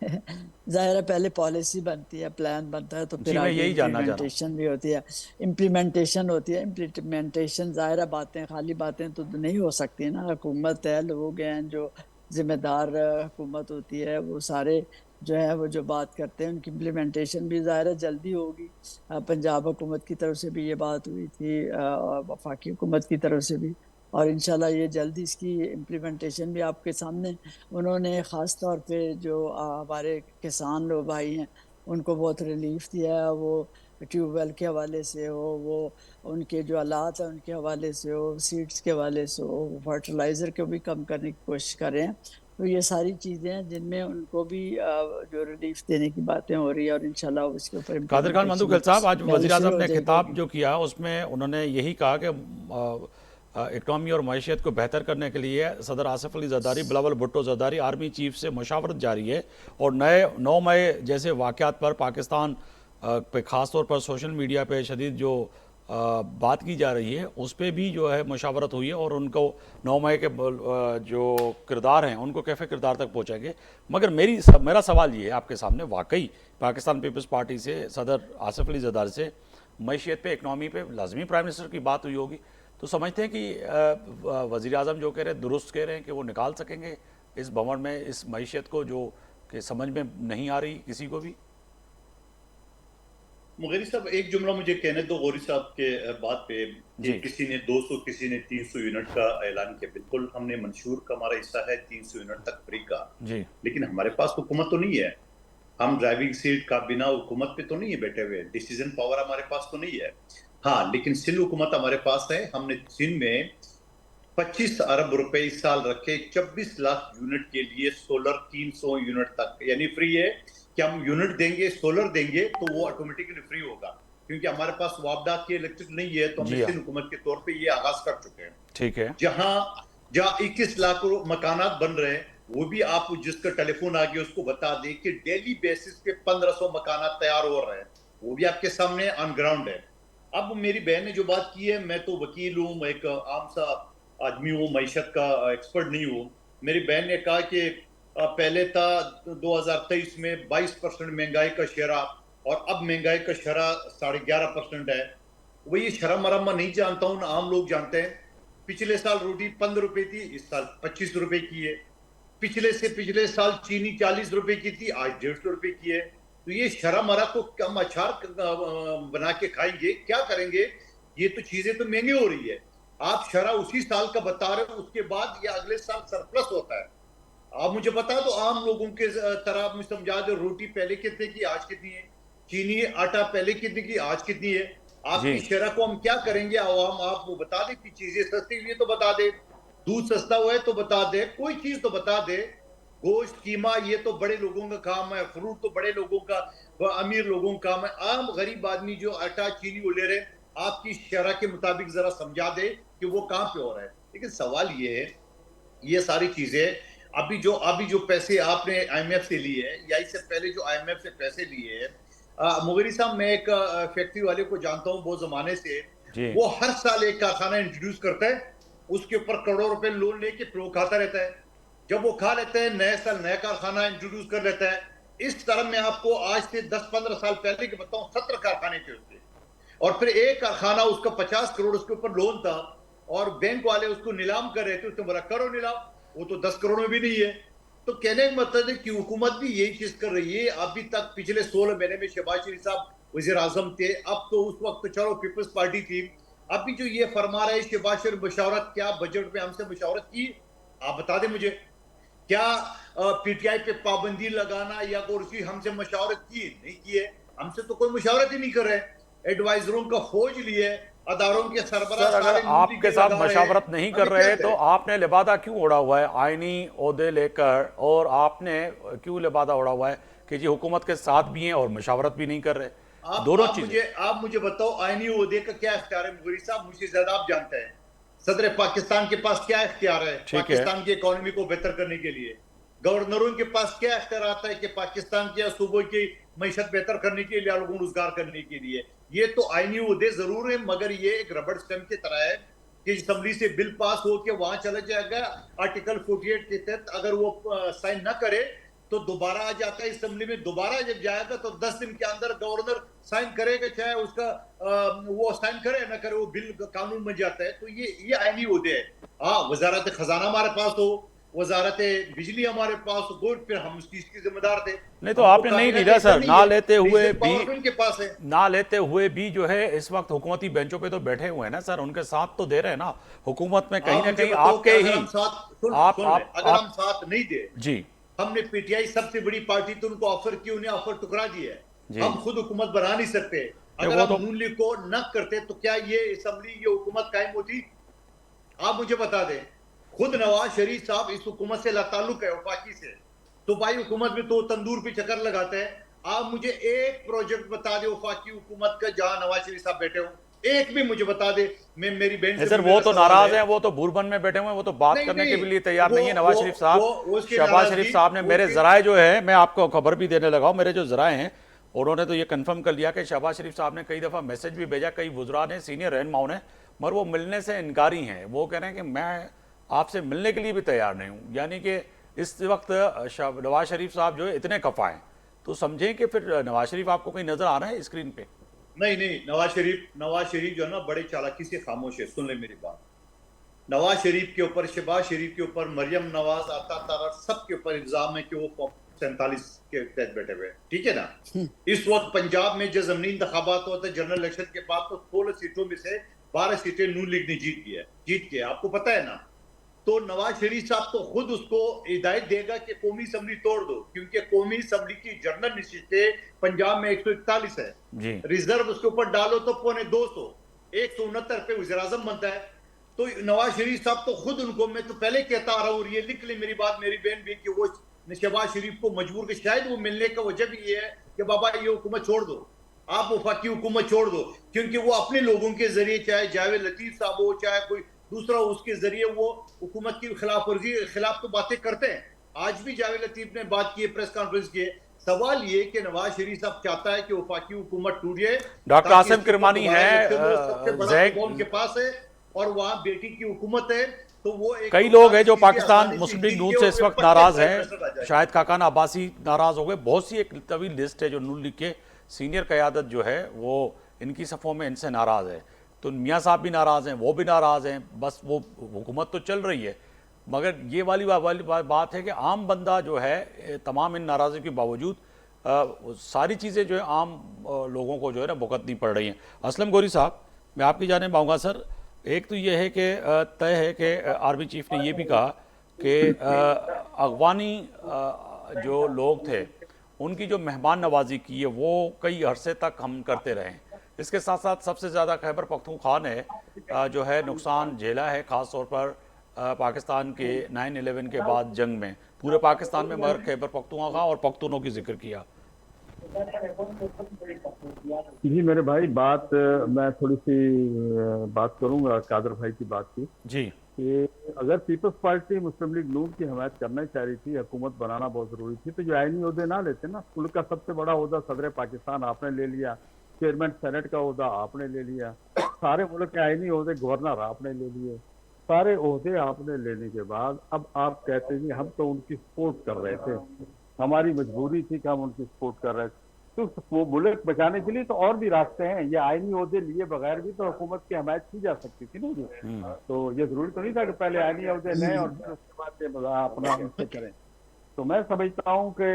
जाहिर है पहले पॉलिसी बनती है, प्लान बनता है, तो फिर जी, मैं आगे यही जानना चाह रहा हूँ। इम्प्लीमेंटेशन भी होती है। इम्प्लीमेंटेशन जाहिर है, बातें खाली बातें तो नहीं हो सकती ना। हुकूमत है, लोग हैं जो जिम्मेदार हुकूमत होती है, वो सारे जो है वो जो बात करते हैं उनकी इम्प्लीमेंटेशन भी जाहिर है जल्दी होगी। पंजाब हुकूमत की तरफ से भी ये बात हुई थी, वफाकी हुकूमत की तरफ से भी, और इंशाल्लाह ये जल्दी इसकी इम्प्लीमेंटेशन भी आपके सामने। उन्होंने ख़ास तौर पे जो हमारे किसान लोग भाई हैं उनको बहुत रिलीफ दिया है, वो ट्यूबवेल के हवाले से हो, वो उनके जो आलात हैं उनके हवाले से हो, सीड्स के हवाले से हो, फर्टिलाइज़र को भी कम करने की कोशिश कर रहे हैं। तो ये सारी चीज़ें हैं जिनमें उनको भी जो रिलीफ देने की बातें हो रही है, और इंशाल्लाह उसके ऊपर कादिर खान इम्प्लीमेंटेशन मंदुकल साहब, आज जल्द वज़ीर शुरू आज़म हो ने जाएगी। खिताब जो किया उसमें उन्होंने यही कहा कि इकनॉमी और मईशत को बेहतर करने के लिए सदर आसिफ अली जरदारी, बिलावल भुट्टो जरदारी आर्मी चीफ से मुशावरत जारी है, और 9 मई जैसे वाक़यात पर पाकिस्तान पे ख़ास तौर पर सोशल मीडिया पे शदीद जो बात की जा रही है उस पर भी जो है मुशावरत हुई है, और उनको 9 मई के जो किरदार हैं उनको कैफ़े किरदार तक पहुँचेंगे। मगर मेरा सवाल ये है आपके सामने, वाकई पाकिस्तान पीपल्स पार्टी से सदर आसिफ अली जरदारी से मईशत पे, इकनॉमी पे लाजमी प्राइम मिनिस्टर की बात हुई होगी, तो समझते हैं कि वज़ीर आज़म जो कह रहे हैं दुरुस्त कह रहे हैं कि वो निकाल सकेंगे इस भंवर में इस मईशत को जो कि समझ में नहीं आ रही किसी को भी? मुगेरी साहब, एक जुमला मुझे कहने दो गौरी साहब के बात पे जी। कि किसी ने 200 किसी ने 300 यूनिट का ऐलान किया। बिल्कुल, हमने मंशूर का हमारा हिस्सा है 300 यूनिट तक फ्री का, जी। लेकिन हमारे पास हुकूमत तो नहीं है। हम ड्राइविंग सीट का बिना हुकूमत पे तो नहीं है बैठे हुए, डिसीजन पावर हमारे पास तो नहीं है। हाँ, लेकिन सिंध हुकूमत हमारे पास है। हमने सिंध में 25 अरब रुपए इस साल रखे 24 लाख यूनिट के लिए, सोलर 300 यूनिट तक, यानी फ्री है कि हम यूनिट देंगे, सोलर देंगे तो वो ऑटोमेटिकली फ्री होगा, क्योंकि हमारे पास वापडा की इलेक्ट्रिक नहीं है, तो जी हमने हाँ। सिंध हुकूमत के तौर पे ये आगाज कर चुके हैं। ठीक है। जहां 21 लाख मकानात बन रहे हैं, वो भी आप जिसका टेलीफोन आ गया उसको बता दें कि डेली बेसिस पे 1500 मकानात तैयार हो रहे हैं, वो भी आपके सामने ऑन ग्राउंड है। अब मेरी बहन ने जो बात की है, मैं तो वकील हूँ, मैं एक आम सा आदमी हूँ, मईशत का एक्सपर्ट नहीं हूँ। मेरी बहन ने कहा कि पहले था 2023 में 22% महंगाई का शरह, और अब महंगाई का शरह 11.5% है। वो ये शरह मरम्मा नहीं जानता हूँ ना आम लोग जानते हैं। पिछले साल रोटी 15 रुपए थी, इस साल 25 रुपए की है। पिछले से पिछले साल चीनी 40 रुपए की थी, आज 150 रुपए की है। तो ये शरह मरा को कम अचार बना के खाएंगे, क्या करेंगे? ये तो चीजें तो महंगी हो रही है। आप शरह उसी साल का बता रहे हो, उसके बाद ये अगले साल सरप्लस होता है। आप मुझे बता दो, आम लोगों के तरह आप मुझे समझा दो, रोटी पहले कितने की आज कितनी है, चीनी आटा पहले कितनी की आज कितनी है। आपकी शरह को हम क्या करेंगे आवाम? आप वो बता दे कि चीजें सस्ती हुई है तो बता दे, दूध सस्ता हुआ है तो बता दे, कोई चीज तो बता दे। गोश्त कीमा ये तो बड़े लोगों का काम है, फ्रूट तो बड़े लोगों का, अमीर लोगों का काम है। आम गरीब आदमी जो आटा चीनी वो ले रहे, आपकी शरह के मुताबिक जरा समझा दे कि वो कहां पे हो रहा है। लेकिन सवाल ये है, ये सारी चीजें अभी जो पैसे आपने आईएमएफ से लिए हैं या इससे पहले जो आईएमएफ से पैसे लिए हैं, मुगेरी साहब, मैं एक फैक्ट्री वाले को जानता हूं बहुत जमाने से। वो हर साल एक कारखाना इंट्रोड्यूस करता है, उसके ऊपर करोड़ों रुपए लोन लेके फिर वो खाता रहता है। जब वो खा लेते हैं, नए साल नया कारखाना इंट्रोड्यूस कर लेता है। इस तरह में आपको आज से 10-15 साल पहले के बताऊं, 17 कारखाने थे उसके, और फिर एक कारखाना उसका 50 करोड़ उसके ऊपर लोन था, और बैंक वाले उसको नीलाम कर रहे थे। उसने बोला करो नीलाम, वो तो 10 करोड़ में भी नहीं है। तो कहने का मतलब है कि हुकूमत भी यही चीज कर रही है। अभी तक पिछले 16 महीने में शहबाज शरीफ साहब वजीर आजम थे, अब तो उस वक्त तो चलो पीपल्स पार्टी थी। अभी जो ये फरमा रहे शहबाज शरीफ मशावरत, क्या बजट में हमसे मशावरत की? आप बता दें मुझे, क्या पीटीआई पे पाबंदी लगाना या कुर्सी हमसे मशावरत की? नहीं की है, हमसे तो कोई मशावरत ही नहीं कर रहे। एडवाइजरों का फौज लिए, अदारों के सरबराह, सर, अगर आपके साथ मशावरत नहीं कर रहे तो आपने लिबादा क्यों ओढ़ा हुआ है आईनी ओहदे लेकर, और आपने क्यों लिबादा ओढ़ा हुआ है कि जी हुकूमत के साथ भी हैं और मशावरत भी नहीं कर रहे? दोनों चीजें। आप मुझे बताओ, आईनी ओहदे का क्या इख्तियार है? मुगरी साहब, मुझसे ज्यादा आप जानते हैं। सदर पाकिस्तान के पास क्या इख्तियार है पाकिस्तान की इकोनॉमी को बेहतर करने के लिए? गवर्नरों के पास क्या इख्तियार आता है कि पाकिस्तान के सूबों की मईशत बेहतर करने के लिए, लोगों को रोजगार करने के लिए? ये तो आईनी उहदे जरूर है, मगर ये एक रबड़ स्टैंप की तरह है कि असम्बली से बिल पास हो के वहां चला जाएगा, आर्टिकल 48 के तहत अगर वो साइन ना करे तो दोबारा आ जाता है असम्बली में, दोबारा जब जाएगा तो 10 दिन के अंदर गवर्नर साइन करेगा, चाहे उसका वो साइन करे ना करे, वो बिल कानून बन जाता है। तो ये आईनी उहदे है। हाँ, वजारत खजाना हमारे पास हो, वजारत बिजली हमारे पास हो, फिर हम इस चीज के जिम्मेदार थे। नहीं तो आपने नहीं लिया सर, ना लेते हुए भी, उनके पास है, ना लेते हुए भी जो है इस वक्त हुकूमती बेंचों पे तो बैठे हुए हैं ना सर, उनके साथ तो दे रहे हैं ना हुकूमत में, कहीं ना कहीं आपके ही अगर हम साथ नहीं दे, जी, हमने पीटीआई सबसे बड़ी पार्टी तो उनको ऑफर की, उन्हें ऑफर टुकरा दिया है। हम खुद हुकूमत बना नहीं सकते। अगर हम नून लीग को न करते तो क्या ये असम्बली, ये हुकूमत कायम होती? आप मुझे बता दें, खुद नवाज शरीफ साहब इस हुकूमत से लाताल्लुक है, वफाकी से, तो भाई हुकूमत में तो तंदूर पे चक्कर लगाते हैं। आप मुझे एक प्रोजेक्ट बता दे वफाकी हुकूमत का जहां नवाज शरीफ साहब बैठे हो, एक भी मुझे बता दे। मैं मेरी बहन से, सर वो तो नाराज हैं, वो तो बुरबन में बैठे हुए हैं, वो तो बात करने के लिए तैयार नहीं है नवाज शरीफ साहब। शहबाज शरीफ साहब ने, मेरे जराए जो है, मैं आपको खबर भी देने लगा हूं, मेरे जो जराए हैं उन्होंने तो ये कंफर्म कर लिया कि शहबाज शरीफ साहब ने कई दफ़ा मैसेज भी भेजा, कई वुज़रा ने, सीनियर रहनुमाओं ने, मगर वो मिलने से इनकारी हैं। वो कह रहे हैं कि मैं आपसे मिलने के लिए भी तैयार नहीं हूँ। यानी कि इस वक्त नवाज शरीफ साहब जो है इतने खफा हैं, तो समझें कि फिर नवाज शरीफ आपको कहीं नजर आ रहा है स्क्रीन पे? नहीं, नवाज शरीफ जो है ना बड़े चालाकी से खामोश है। सुन ले मेरी बात, नवाज शरीफ के ऊपर, शहबाज शरीफ के ऊपर, मरियम नवाज, आता तारा, सबके ऊपर इल्जाम है कि वो 47 के तहत बैठे हुए, ठीक है ना। इस वक्त पंजाब में जो ज़मीनी इंतखाबात होते हैं जनरल इलेक्शन के बाद, तो 16 सीटों में से 12 सीटें नून लीग ने जीत के, आपको पता है ना। तो नवाज शरीफ साहब तो खुद उसको हिदायत देगा कि कौमी असम्बली तोड़ दो, क्योंकि कौमी असम्बली की जनरल नशीतें पंजाब में 141 है जी, रिजर्व उसके ऊपर डालो तो 250, 169 पे वज़ीर-ए-आज़म बनता है। तो नवाज शरीफ साहब तो खुद उनको, मैं तो पहले कहता आ रहा हूँ, ये लिख ले मेरी बात, मेरी बहन भी, कि वो शहबाज शरीफ को मजबूर के, शायद वो मिलने का वजह भी ये है कि बाबा ये हुकूमत छोड़ दो, आप वफाकी हुकूमत छोड़ दो, क्योंकि वो अपने लोगों के जरिए, चाहे जावेद लतीफ साहब हो, चाहे कोई दूसरा, उसके जरिए वो हुकूमत की खिलाफ वर्जी खिलाफ तो बातें करते हैं। आज भी जावेद लतीफ ने बात की है, प्रेस कॉन्फ्रेंस की है। सवाल ये कि नवाज शरीफ साहब चाहता है कि वफाकी हुकूमत टूट जाए। डॉक्टर आसिम किरमानी है, उनके पास है और वहां बेटी की हुकूमत है, तो वो कई लोग हैं जो पाकिस्तान मुस्लिम लीग नून से इस वक्त नाराज हैं। शाहिद खाकान अब्बासी नाराज हो गए, बहुत सी एक तवील लिस्ट है जो नून लीग के सीनियर क़यादत जो है वो इनकी सफ़ों में इनसे नाराज़ है। तो मियाँ साहब भी नाराज़ हैं, वो भी नाराज़ हैं, बस वो हुकूमत तो चल रही है, मगर ये वाली बात है कि आम बंदा जो है तमाम इन नाराज़गी के बावजूद सारी चीज़ें जो है आम लोगों को जो है ना भुगतनी पड़ रही हैं। असलम गोरी साहब, मैं आपकी जानिब आऊँगा सर। एक तो ये है कि तय है कि आर्मी चीफ ने ये भी कहा कि अफगानी जो लोग थे उनकी जो मेहमान नवाजी की है वो कई अरसे तक हम करते रहे। इसके साथ साथ सबसे ज़्यादा खैबर पख्तूनख्वा ने जो है नुकसान झेला है, ख़ास तौर पर पाकिस्तान के 9/11 के बाद जंग में, पूरे पाकिस्तान में, मगर खैबर पख्तूनख्वा और पख्तूनों की जिक्र किया। जी मेरे भाई, बात मैं थोड़ी सी बात करूंगा कादर भाई की बात की जी, कि अगर पीपल्स पार्टी मुस्लिम लीग नून की हमायत करना चाह रही थी, हुकूमत बनाना बहुत जरूरी थी, तो जो आईनी ओहदे ना लेते ना। मुल्क का सबसे बड़ा ओहदा सदर पाकिस्तान आपने ले लिया, चेयरमैन सेनेट का ओहदा आपने ले लिया, सारे मुल्क के आईनी ओहदे गवर्नर आपने ले लिए, सारे ओहदे आपने लेने के बाद अब आप कहते हैं हम तो उनकी सपोर्ट कर रहे थे, हमारी मजबूरी थी कि हम उनकी सपोर्ट कर रहे थे। तो वो मुल्क बचाने के लिए तो और भी रास्ते हैं, ये आईनी ओहदे लिए बगैर भी तो हुकूमत की हमायत की जा सकती थी ना जी। तो ये जरूरी तो नहीं था कि पहले आईनी ओहदे लें और फिर उसके बाद अपना उनसे करें। तो मैं समझता हूँ कि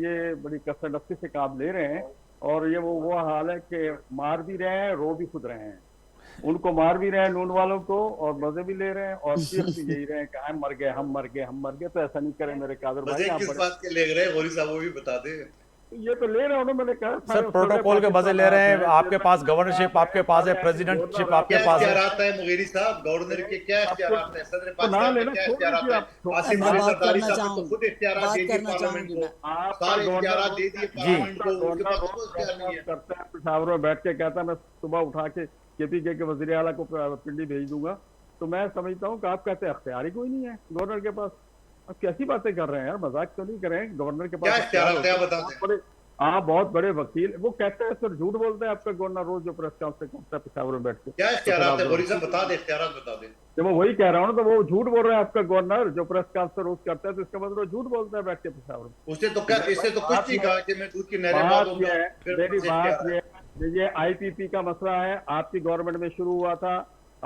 ये बड़ी कसरदस्ती से काम ले रहे हैं, और ये वो हाल है कि मार भी रहे हैं, रो भी खुद रहे हैं। उनको मार भी रहे हैं नून वालों को, और मजे भी ले रहे हैं, और सिर्फ भी यही रहे हैं कि हम मर गए, हम मर गए, हम मर गए। तो ऐसा नहीं करें मेरे कादर भाई। किस बात के ले रहे हैं गोरी साहब, वो भी बता दे। ये तो ले रहे हैं, मैंने कहा सर प्रोटोकॉल के मजे ले रहे हैं। आपके पास गवर्नरशिप, आपके पास है प्रेसिडेंटशिप, आपके पास है। क्या है मुगेरी साहब, गवर्नर के क्या इख्तियारात है, सदर पाकिस्तान के क्या इख्तियारात है, आसिम अली जरदारी साहब तो खुद इख्तियारात दे दिए पार्लियामेंट को, सारे इख्तियारात दे दिए पार्लियामेंट को, उनके पास कोई इख्तियार नहीं है। करता है पेशावर में बैठ के कहता है मैं सुबह उठा के केपीके के वजीर आला को पिंडी भेज दूंगा। तो मैं समझता हूँ कि आप कहते हैं इख्तियार ही कोई नहीं है गवर्नर के पास। अब कैसी बातें कर रहे हैं यार, मजाक तो नहीं कर रहे हैं। गवर्नर के पास आप बहुत बड़े वकील, वो कहते हैं सर झूठ बोलते हैं आपका गवर्नर रोज जो प्रेस कॉन्फ्रेंस करता है पेशावर में बैठ के, क्या तो फिर इख्तियारात आप है गौरी साहब, बता दे इख्तियारात बता दे। तो मैं वही कह रहा हूँ ना, तो वो झूठ बोल रहा है आपका गवर्नर जो प्रेस कॉन्फ्रेंस रोज करता है, तो इसका मतलब वो झूठ बोलता है बैठ के पेशावर में। उसने तो क्या, इसने तो कुछ नहीं कहा कि मैं दूध की नहरें बात बांधूंगा, ये है, फिर मेरी से बात इख्तियार ये है, ये आईपीपी का मसला है, आपकी गवर्नमेंट में शुरू हुआ था।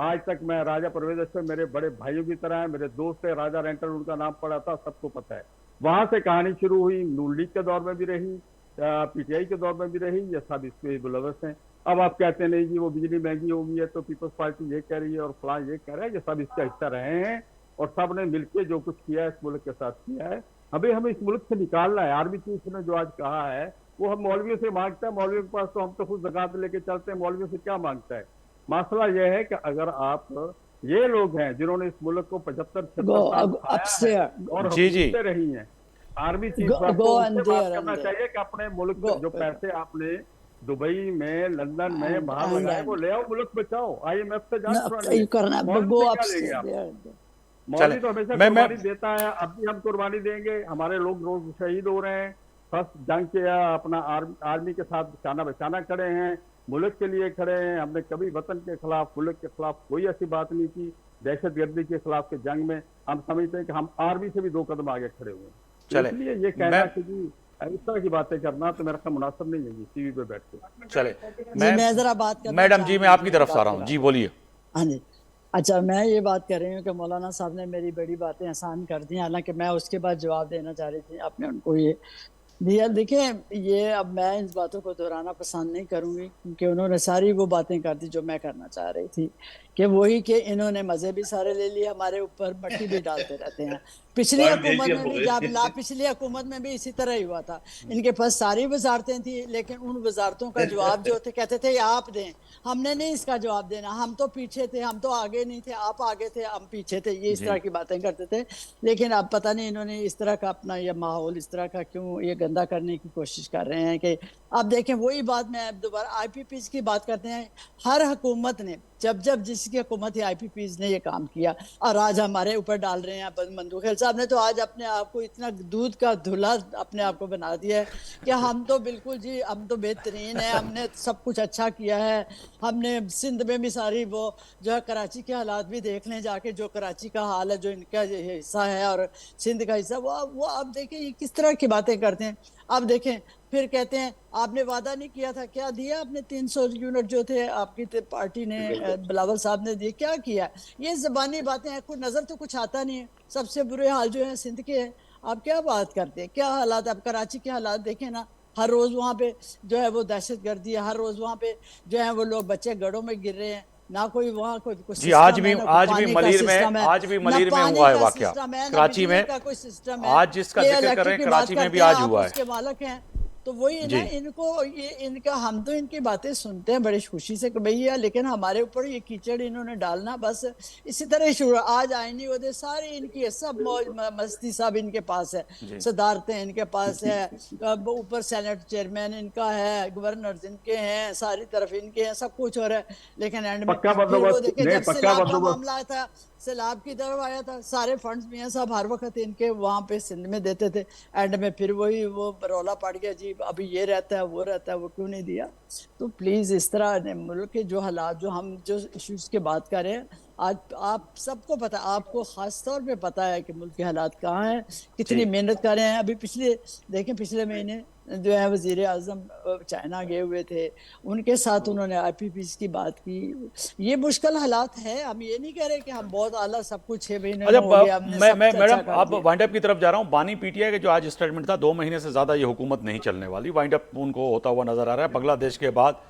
आज तक मैं राजा परवेज अख्तर मेरे बड़े भाइयों की तरह है, मेरे दोस्त है, राजा रेंटल उनका नाम पड़ा था, सबको पता है। वहां से कहानी शुरू हुई, नून लीग के दौर में भी रही, पीटीआई के दौर में भी रही, ये सब इसके बुलवस हैं। अब आप कहते नहीं जी वो बिजली महंगी हो गई है तो पीपल्स पार्टी ये कह रही है और फलां ये कह रहा है, ये सब इसका हिस्सा रहे हैं और सब ने मिलकर जो कुछ किया है इस मुल्क के साथ किया है। अभी हमें इस मुल्क से निकालना है। आर्मी चीफ ने जो आज कहा है वो हम मौलवियों से मांगता है, मौलवियों के पास तो हम तो खुद ज़कात लेके चलते हैं, मौलवियों से क्या मांगता है। मसला यह है कि अगर आप, ये लोग हैं जिन्होंने इस मुल्क को 75-76 go साल खाया है upstairs, और जी जी हुकूमतें रही हैं, आर्मी चीफ go साहब go को and उससे बात there करना and there, चाहिए कि अपने मुल्क go जो पैसे आपने दुबई में, लंदन में and बाहर लगाए वो and ले आओ, मुल्क बचाओ, IMF से जान no, छुड़ानी है। you करना मौलवी go से क्या लेंगे upstairs आप? there and there. चले मौलवी तो हमेशा मैं कुर्बानी देता है, अब भी हम कुर्बानी देंगे। हमारे लोग रोज शहीद हो रहे हैं, फर्स्ट जंग के अपना आर्मी के साथ शाना बचाना खड़े हैं, मुल्क के लिए खड़े हैं। हमने कभी वतन के खिलाफ, मुल्क के खिलाफ कोई ऐसी बात नहीं की। दहशत गर्दी के खिलाफ के जंग में हम समझते हैं कि हम आर्मी से भी 2 कदम आगे खड़े हुए हैं। चले इसलिए ये कहना मैं कि जी इस तरह की बातें करना तो मेरा ख्याल मुनासिब नहीं है जी टीवी पे बैठ के। चले जी मैं जरा बात करना मैडम जी मैं चाहूंगी, आपकी तरफ से आ रहा हूँ, जी बोलिए। हाँ जी। अच्छा, मैं ये बात कर रही हूँ कि मौलाना साहब ने मेरी बड़ी बातें आसान कर दी, हालांकि मैं उसके बाद जवाब देना चाह रही थी, आपने उनको ये दिया। देखिए, ये अब मैं इन बातों को दोहराना पसंद नहीं करूंगी क्योंकि उन्होंने सारी वो बातें कर दी जो मैं करना चाह रही थी, कि वही कि इन्होंने मजे भी सारे ले लिए, हमारे ऊपर मट्टी भी डालते रहते हैं। पिछली बात हुकूमत देखिए में भी, जब पिछली हुकूमत में भी इसी तरह ही हुआ था। इनके पास सारी वजारतें थी, लेकिन उन वजारतों का जवाब जो थे कहते थे आप दें, हमने नहीं इसका जवाब देना, हम तो पीछे थे, हम तो आगे नहीं थे, आप आगे थे हम पीछे थे, ये इस जी तरह की बातें करते थे। लेकिन अब पता नहीं इन्होंने इस तरह का अपना ये माहौल इस तरह का क्यों ये गंदा करने की कोशिश कर रहे हैं कि अब देखें वही बात। मैं अब दोबारा आईपीपीज की बात करते हैं, हर हुकूमत ने जब जब जिसकी हुकूमत है आईपीपीज ने ये काम किया और आज हमारे ऊपर डाल रहे हैं। मंदूखेल साहब ने तो आज अपने आप को इतना दूध का धुला अपने आप को बना दिया है कि हम तो बिल्कुल जी, हम तो बेहतरीन है, हमने सब कुछ अच्छा किया है। हमने सिंध में भी सारी वो जो है कराची के हालात भी देख लें जाके, जो कराची का हाल है, जो इनका हिस्सा है और सिंध का हिस्सा, वो आप देखें ये किस तरह की बातें करते हैं। अब देखें फिर कहते हैं आपने वादा नहीं किया था, क्या दिया आपने? 300 यूनिट जो थे आपकी पार्टी ने, बिलावल साहब ने दिए, क्या किया? ये ज़बानी बातें हैं, कुछ नज़र तो कुछ आता नहीं है। सबसे बुरे हाल जो है सिंध के हैं। आप क्या बात करते हैं, क्या हालात? आप कराची के हालात देखें ना, हर रोज़ वहाँ पे जो है वो दहशत गर्दी है, हर रोज़ वहाँ पे जो है वो लोग बच्चे गढ़ों में गिर रहे हैं, ना कोई वहाँ कोई जी आज भी मलीर में हुआ है वाकया, कराची में कोई सिस्टम है। आज जिसका जिक्र कर रहे हैं कराची में भी आज हुआ है। उसके मालक हैं तो वही है ना। इनको ये इनका, हम तो इनकी बातें सुनते हैं बड़ी खुशी से कि भैया, लेकिन हमारे ऊपर ये कीचड़ इन्होंने डालना बस इसी तरह शुरू। आज आईनी ओहदे सारे इनकी है, सब मौज मस्ती सब इनके पास है, सदारतें इनके पास है, ऊपर सेनेट चेयरमैन इनका है, गवर्नर इनके हैं, सारी तरफ इनके हैं, सब कुछ हो रहा है। लेकिन एंड में फिर वो देखे जब सैलाब का मामला आया था, सैलाब की तरफ आया था, सारे फंड्स मियां साहब हर वक्त इनके वहाँ पे सिंध में देते थे। एंड में फिर वही वो रौला पड़ गया जी, अभी ये रहता है वो रहता है, वो क्यों नहीं दिया? तो प्लीज़ इस तरह मुल्क के जो हालात, जो हम जो इश्यूज की बात कर रहे हैं आज, आप सबको पता, आपको ख़ास तौर पे पता है कि मुल्क के हालात कहाँ हैं, कितनी मेहनत कर रहे हैं। अभी पिछले महीने जो है वज़ीर आज़म चाइना गए हुए थे, उनके साथ उन्होंने आईपीपीज की बात की। ये मुश्किल हालात है, हम ये नहीं कह रहे कि हम बहुत आला सब कुछ है भाई। मैं मैडम अब वाइंड अप की तरफ जा रहा हूँ। बानी पीटीआई के जो आज स्टेटमेंट था, 2 महीने से ज़्यादा ये हुकूमत नहीं चलने वाली, वाइंड अप उनको होता हुआ नज़र आ रहा है। बांग्लादेश के बाद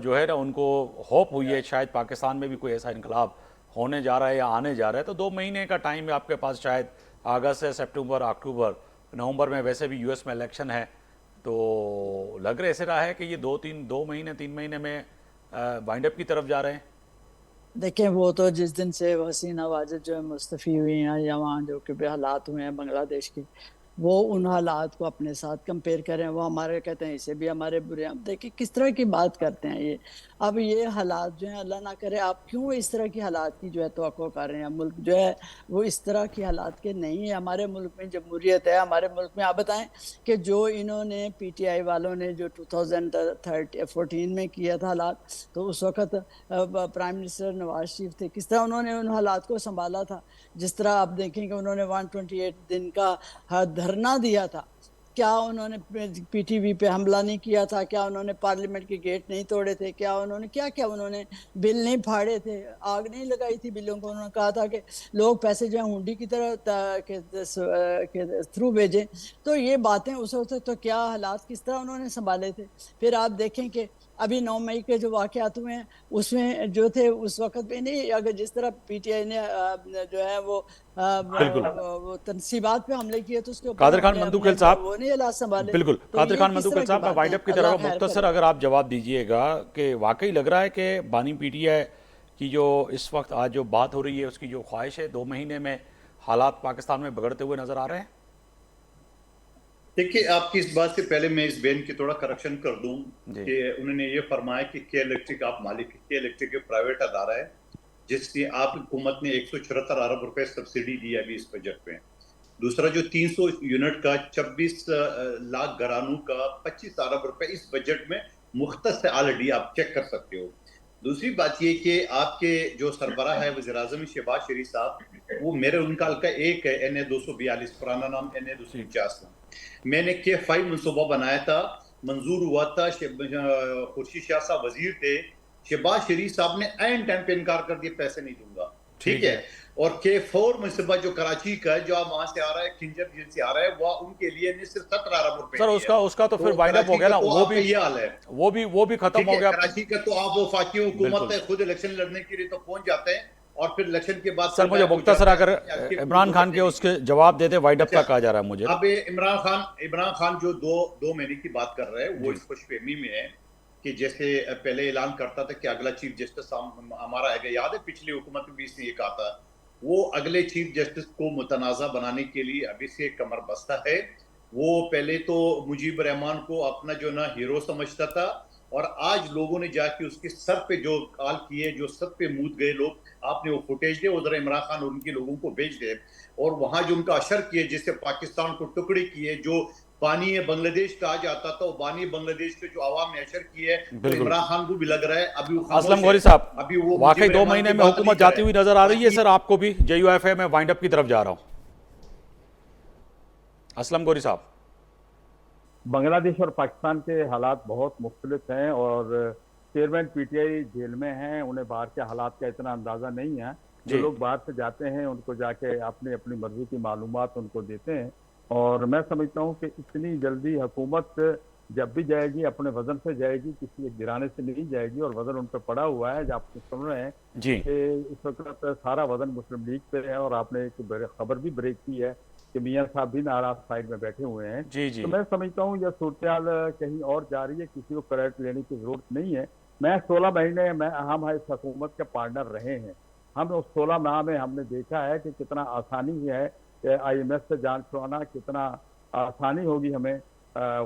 जो है ना उनको होप हुई है शायद पाकिस्तान में भी कोई ऐसा इनकलाब होने जा रहा है या आने जा रहा है। तो 2 महीने का टाइम है आपके पास, शायद अगस्त से सितंबर, अक्टूबर, नवंबर में वैसे भी यूएस में इलेक्शन है, तो लग रहा ऐसे रहा है कि ये 2 महीने 3 महीने में वाइंड अप की तरफ जा रहे हैं। देखें, वो तो जिस दिन से हसीना वाजिद जो है मुस्तफ़ी हुई हैं या वहाँ जो कि हालात हुए हैं बांग्लादेश के, वो उन हालात को अपने साथ कंपेयर करें, वो हमारे कहते हैं इससे भी हमारे बुरे हैं। अब देखिए किस तरह की बात करते हैं ये। अब ये हालात जो हैं, अल्लाह ना करे, आप क्यों इस तरह की हालात की जो है तवक्को कर रहे हैं? मुल्क जो है वो इस तरह की हालात के नहीं है। हमारे मुल्क में जमहूरियत है, हमारे मुल्क में आप बताएं कि जो इन्होंने पीटीआई वालों ने जो 2014 में किया था हालात, तो उस वक्त प्राइम मिनिस्टर नवाज शरीफ थे, किस तरह उन्होंने उन हालात को संभाला था। जिस तरह आप देखेंगे उन्होंने 128 दिन का धरना दिया था, क्या उन्होंने पीटीवी पे हमला नहीं किया था? क्या उन्होंने पार्लियामेंट के गेट नहीं तोड़े थे? क्या उन्होंने क्या क्या उन्होंने बिल नहीं फाड़े थे? आग नहीं लगाई थी बिलों को? उन्होंने कहा था कि लोग पैसे जो है हुंडी की तरह के थ्रू भेजें। तो ये बातें उस वक्त तो क्या हालात किस तरह उन्होंने संभाले थे। फिर आप देखें कि अभी 9 मई के जो वाक़यात हुए हैं उसमें जो थे उस वक्त भी नहीं, अगर जिस तरह पीटीआई ने जो है वो बिल्कुल। वो तनसीबात पे हमले किए तो उसके ऊपर कादिर खान हमने मंदूखिल अपने साहब, वो नहीं हालात संभाले। बिल्कुल तो कादिर ये खान किस मंदूखिल तरह की साहब, मैं बातें वाइंड हैं? अप की अल्लाह तरफ खैर मुख्तसर करे। अगर आप जवाब दीजिएगा कि वाकई लग रहा है कि बानी पीटीआई की जो इस वक्त आज जो बात हो रही है उसकी जो ख्वाहिश है 2 महीने में हालात पाकिस्तान में बिगड़ते हुए नजर आ रहे हैं। देखिए, आपकी इस बात से पहले मैं इस बैन की थोड़ा करेक्शन कर दूं जी कि उन्होंने ये फरमाया कि के इलेक्ट्रिक आप मालिक, के इलेक्ट्रिक एक प्राइवेट अदारा है जिसने आप हुकूमत ने 174 अरब रुपए सब्सिडी दी है अभी इस बजट में। दूसरा जो 300 यूनिट का 26 लाख घरानों का 25 अरब रुपए इस बजट में मुख्तस है, ऑलरेडी आप चेक कर सकते हो। दूसरी बात ये कि आपके जो सरबराह है वज़ीर आज़म शहबाज शरीफ साहब, वो मेरे उनका हल्का एक है NA 242, पुराना नाम NA जी 249 था। मैंने K5 मनसूबा बनाया था, मंजूर हुआ था, खुर्शीद शाह साहब वजीर थे, शहबाज शरीफ साहब ने ऐन टाइम पे इनकार कर दिया, पैसे नहीं दूंगा। ठीक है। और K4 मनसूबा जो कराची का है, जो आप वहां से आ रहा है, खिंजर जेल से आ रहा है, वह उनके लिए ने सिर्फ 17 अरब रुपए सर, उसका तो फिर वाइंड अप हो गया ना, ये हाल है। वो भी खत्म ठीक हो है, गया। कराची का तो आप वफाकी हुकूमत बिल्कुल है, खुद इलेक्शन लड़ने के लिए तो पहुंच जाते हैं और फिर इलेक्शन के बाद सर, मुझे मुख्तसर अगर इमरान खान के उसके जवाब देते वाइंड अप का कहा जा रहा है मुझे। अब इमरान खान जो दो महीने की बात कर रहे हैं वो इस खुशफहमी में है कि जैसे पहले ऐलान करता था कि अगला चीफ जस्टिस हमारा आएगा, याद है पिछली हुकूमत में भी इसने ये कहा था, वो अगले चीफ जस्टिस को मुतनाज़ा बनाने के लिए अभी से कमर बस्ता है। वो पहले तो मुजीब रहमान को अपना जो ना हीरो समझता था और आज लोगों ने जाके उसके सर पे जो काल किए, जो सर पे मूद गए लोग, आपने वो फुटेज दे उधर इमरान खान और उनके लोगों को भेज दे और वहां जो उनका असर किए, जिससे पाकिस्तान को टुकड़े किए, जो बानी है बांग्लादेश कहा जाता था, वो बानी बांग्लादेश के जो आवाम ने असर किए है, तो इमरान खान को भी लग रहा है अभी असलम गोरी साहब, अभी वो वाकई 2 महीने में हुकूमत जाती हुई नजर आ रही है सर आपको भी? JUIF में वाइंड अप की तरफ जा रहा हूं। असलम गोरी साहब, बांग्लादेश और पाकिस्तान के हालात बहुत मुख्तलिफ हैं और चेयरमैन पीटीआई जेल में हैं, उन्हें बाहर के हालात का इतना अंदाज़ा नहीं है। जो लोग बाहर से जाते हैं उनको जाके अपनी मर्जी की मालूमात उनको देते हैं और मैं समझता हूँ कि इतनी जल्दी हुकूमत जब भी जाएगी अपने वजन से जाएगी, किसी एक गिराने से नहीं जाएगी और वजन उन पर पड़ा हुआ है। जब आप सुन रहे हैं कि इस वक्त सारा वजन मुस्लिम लीग पे है और आपने एक खबर भी ब्रेक की है कि मियां साहब भी नाराज साइड में बैठे हुए हैं। तो मैं समझता हूँ यह सूरत कहीं और जा रही है, किसी को क्रेडिट लेने की जरूरत नहीं है। मैं 16 महीने हम इस हुकूमत के पार्टनर रहे हैं। हम उस 16 माह में हमने देखा है कि कितना आसानी है IMF से जान छुड़ाना, कितना आसानी होगी हमें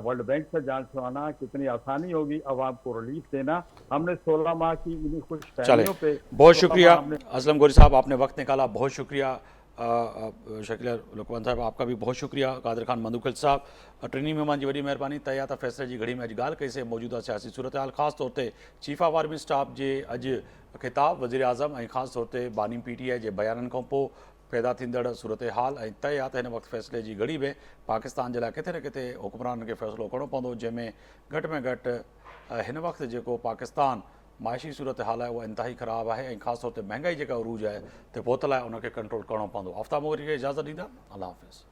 वर्ल्ड बैंक से जान छुड़ाना, कितनी आसानी होगी अवाम को रिलीफ देना। हमने 16 माह की इन्हीं खुश फहमियों पे बहुत शुक्रिया असलम गोरी साहब, आपने वक्त निकाला, बहुत शुक्रिया। शकील लुकमान साहब आपका भी बहुत शुक्रिया। कादिर खान मंदूखिल साहब, अटॉर्नी मेहमान जी वॾी महिरबानी। तया त फ़ैसिले जी घड़ी में अॼु ॻाल्हि कईसीं मौजूदा सियासी सूरत हाल, ख़ासि तौर ते चीफ ऑफ आर्मी स्टाफ जे अॼु ख़िताब वज़ीर आज़म ऐं ख़ासि तौर ते बानी PTI जे बयाननि खां पोइ पैदा थींदड़ सूरत हाल ऐं तय आहे त हिन वक़्तु फ़ैसिले जी घड़ी में पाकिस्तान जे लाइ किथे न किथे हुक्मराननि खे फ़ैसिलो करणो पवंदो, जंहिंमें घटि में घटि हिन वक़्तु जेको पाकिस्तान माइशी सूरत हाल आहे उहा इंतिहाई ख़राबु आहे ऐं ख़ासि तौर ते महांगाई जेका अरूज आहे ते पहुतल आहे उनखे कंट्रोल करणो पवंदो। आफ्ताब मोगरी खे इजाज़त ॾींदा, अल्लाह हाफ़िज़।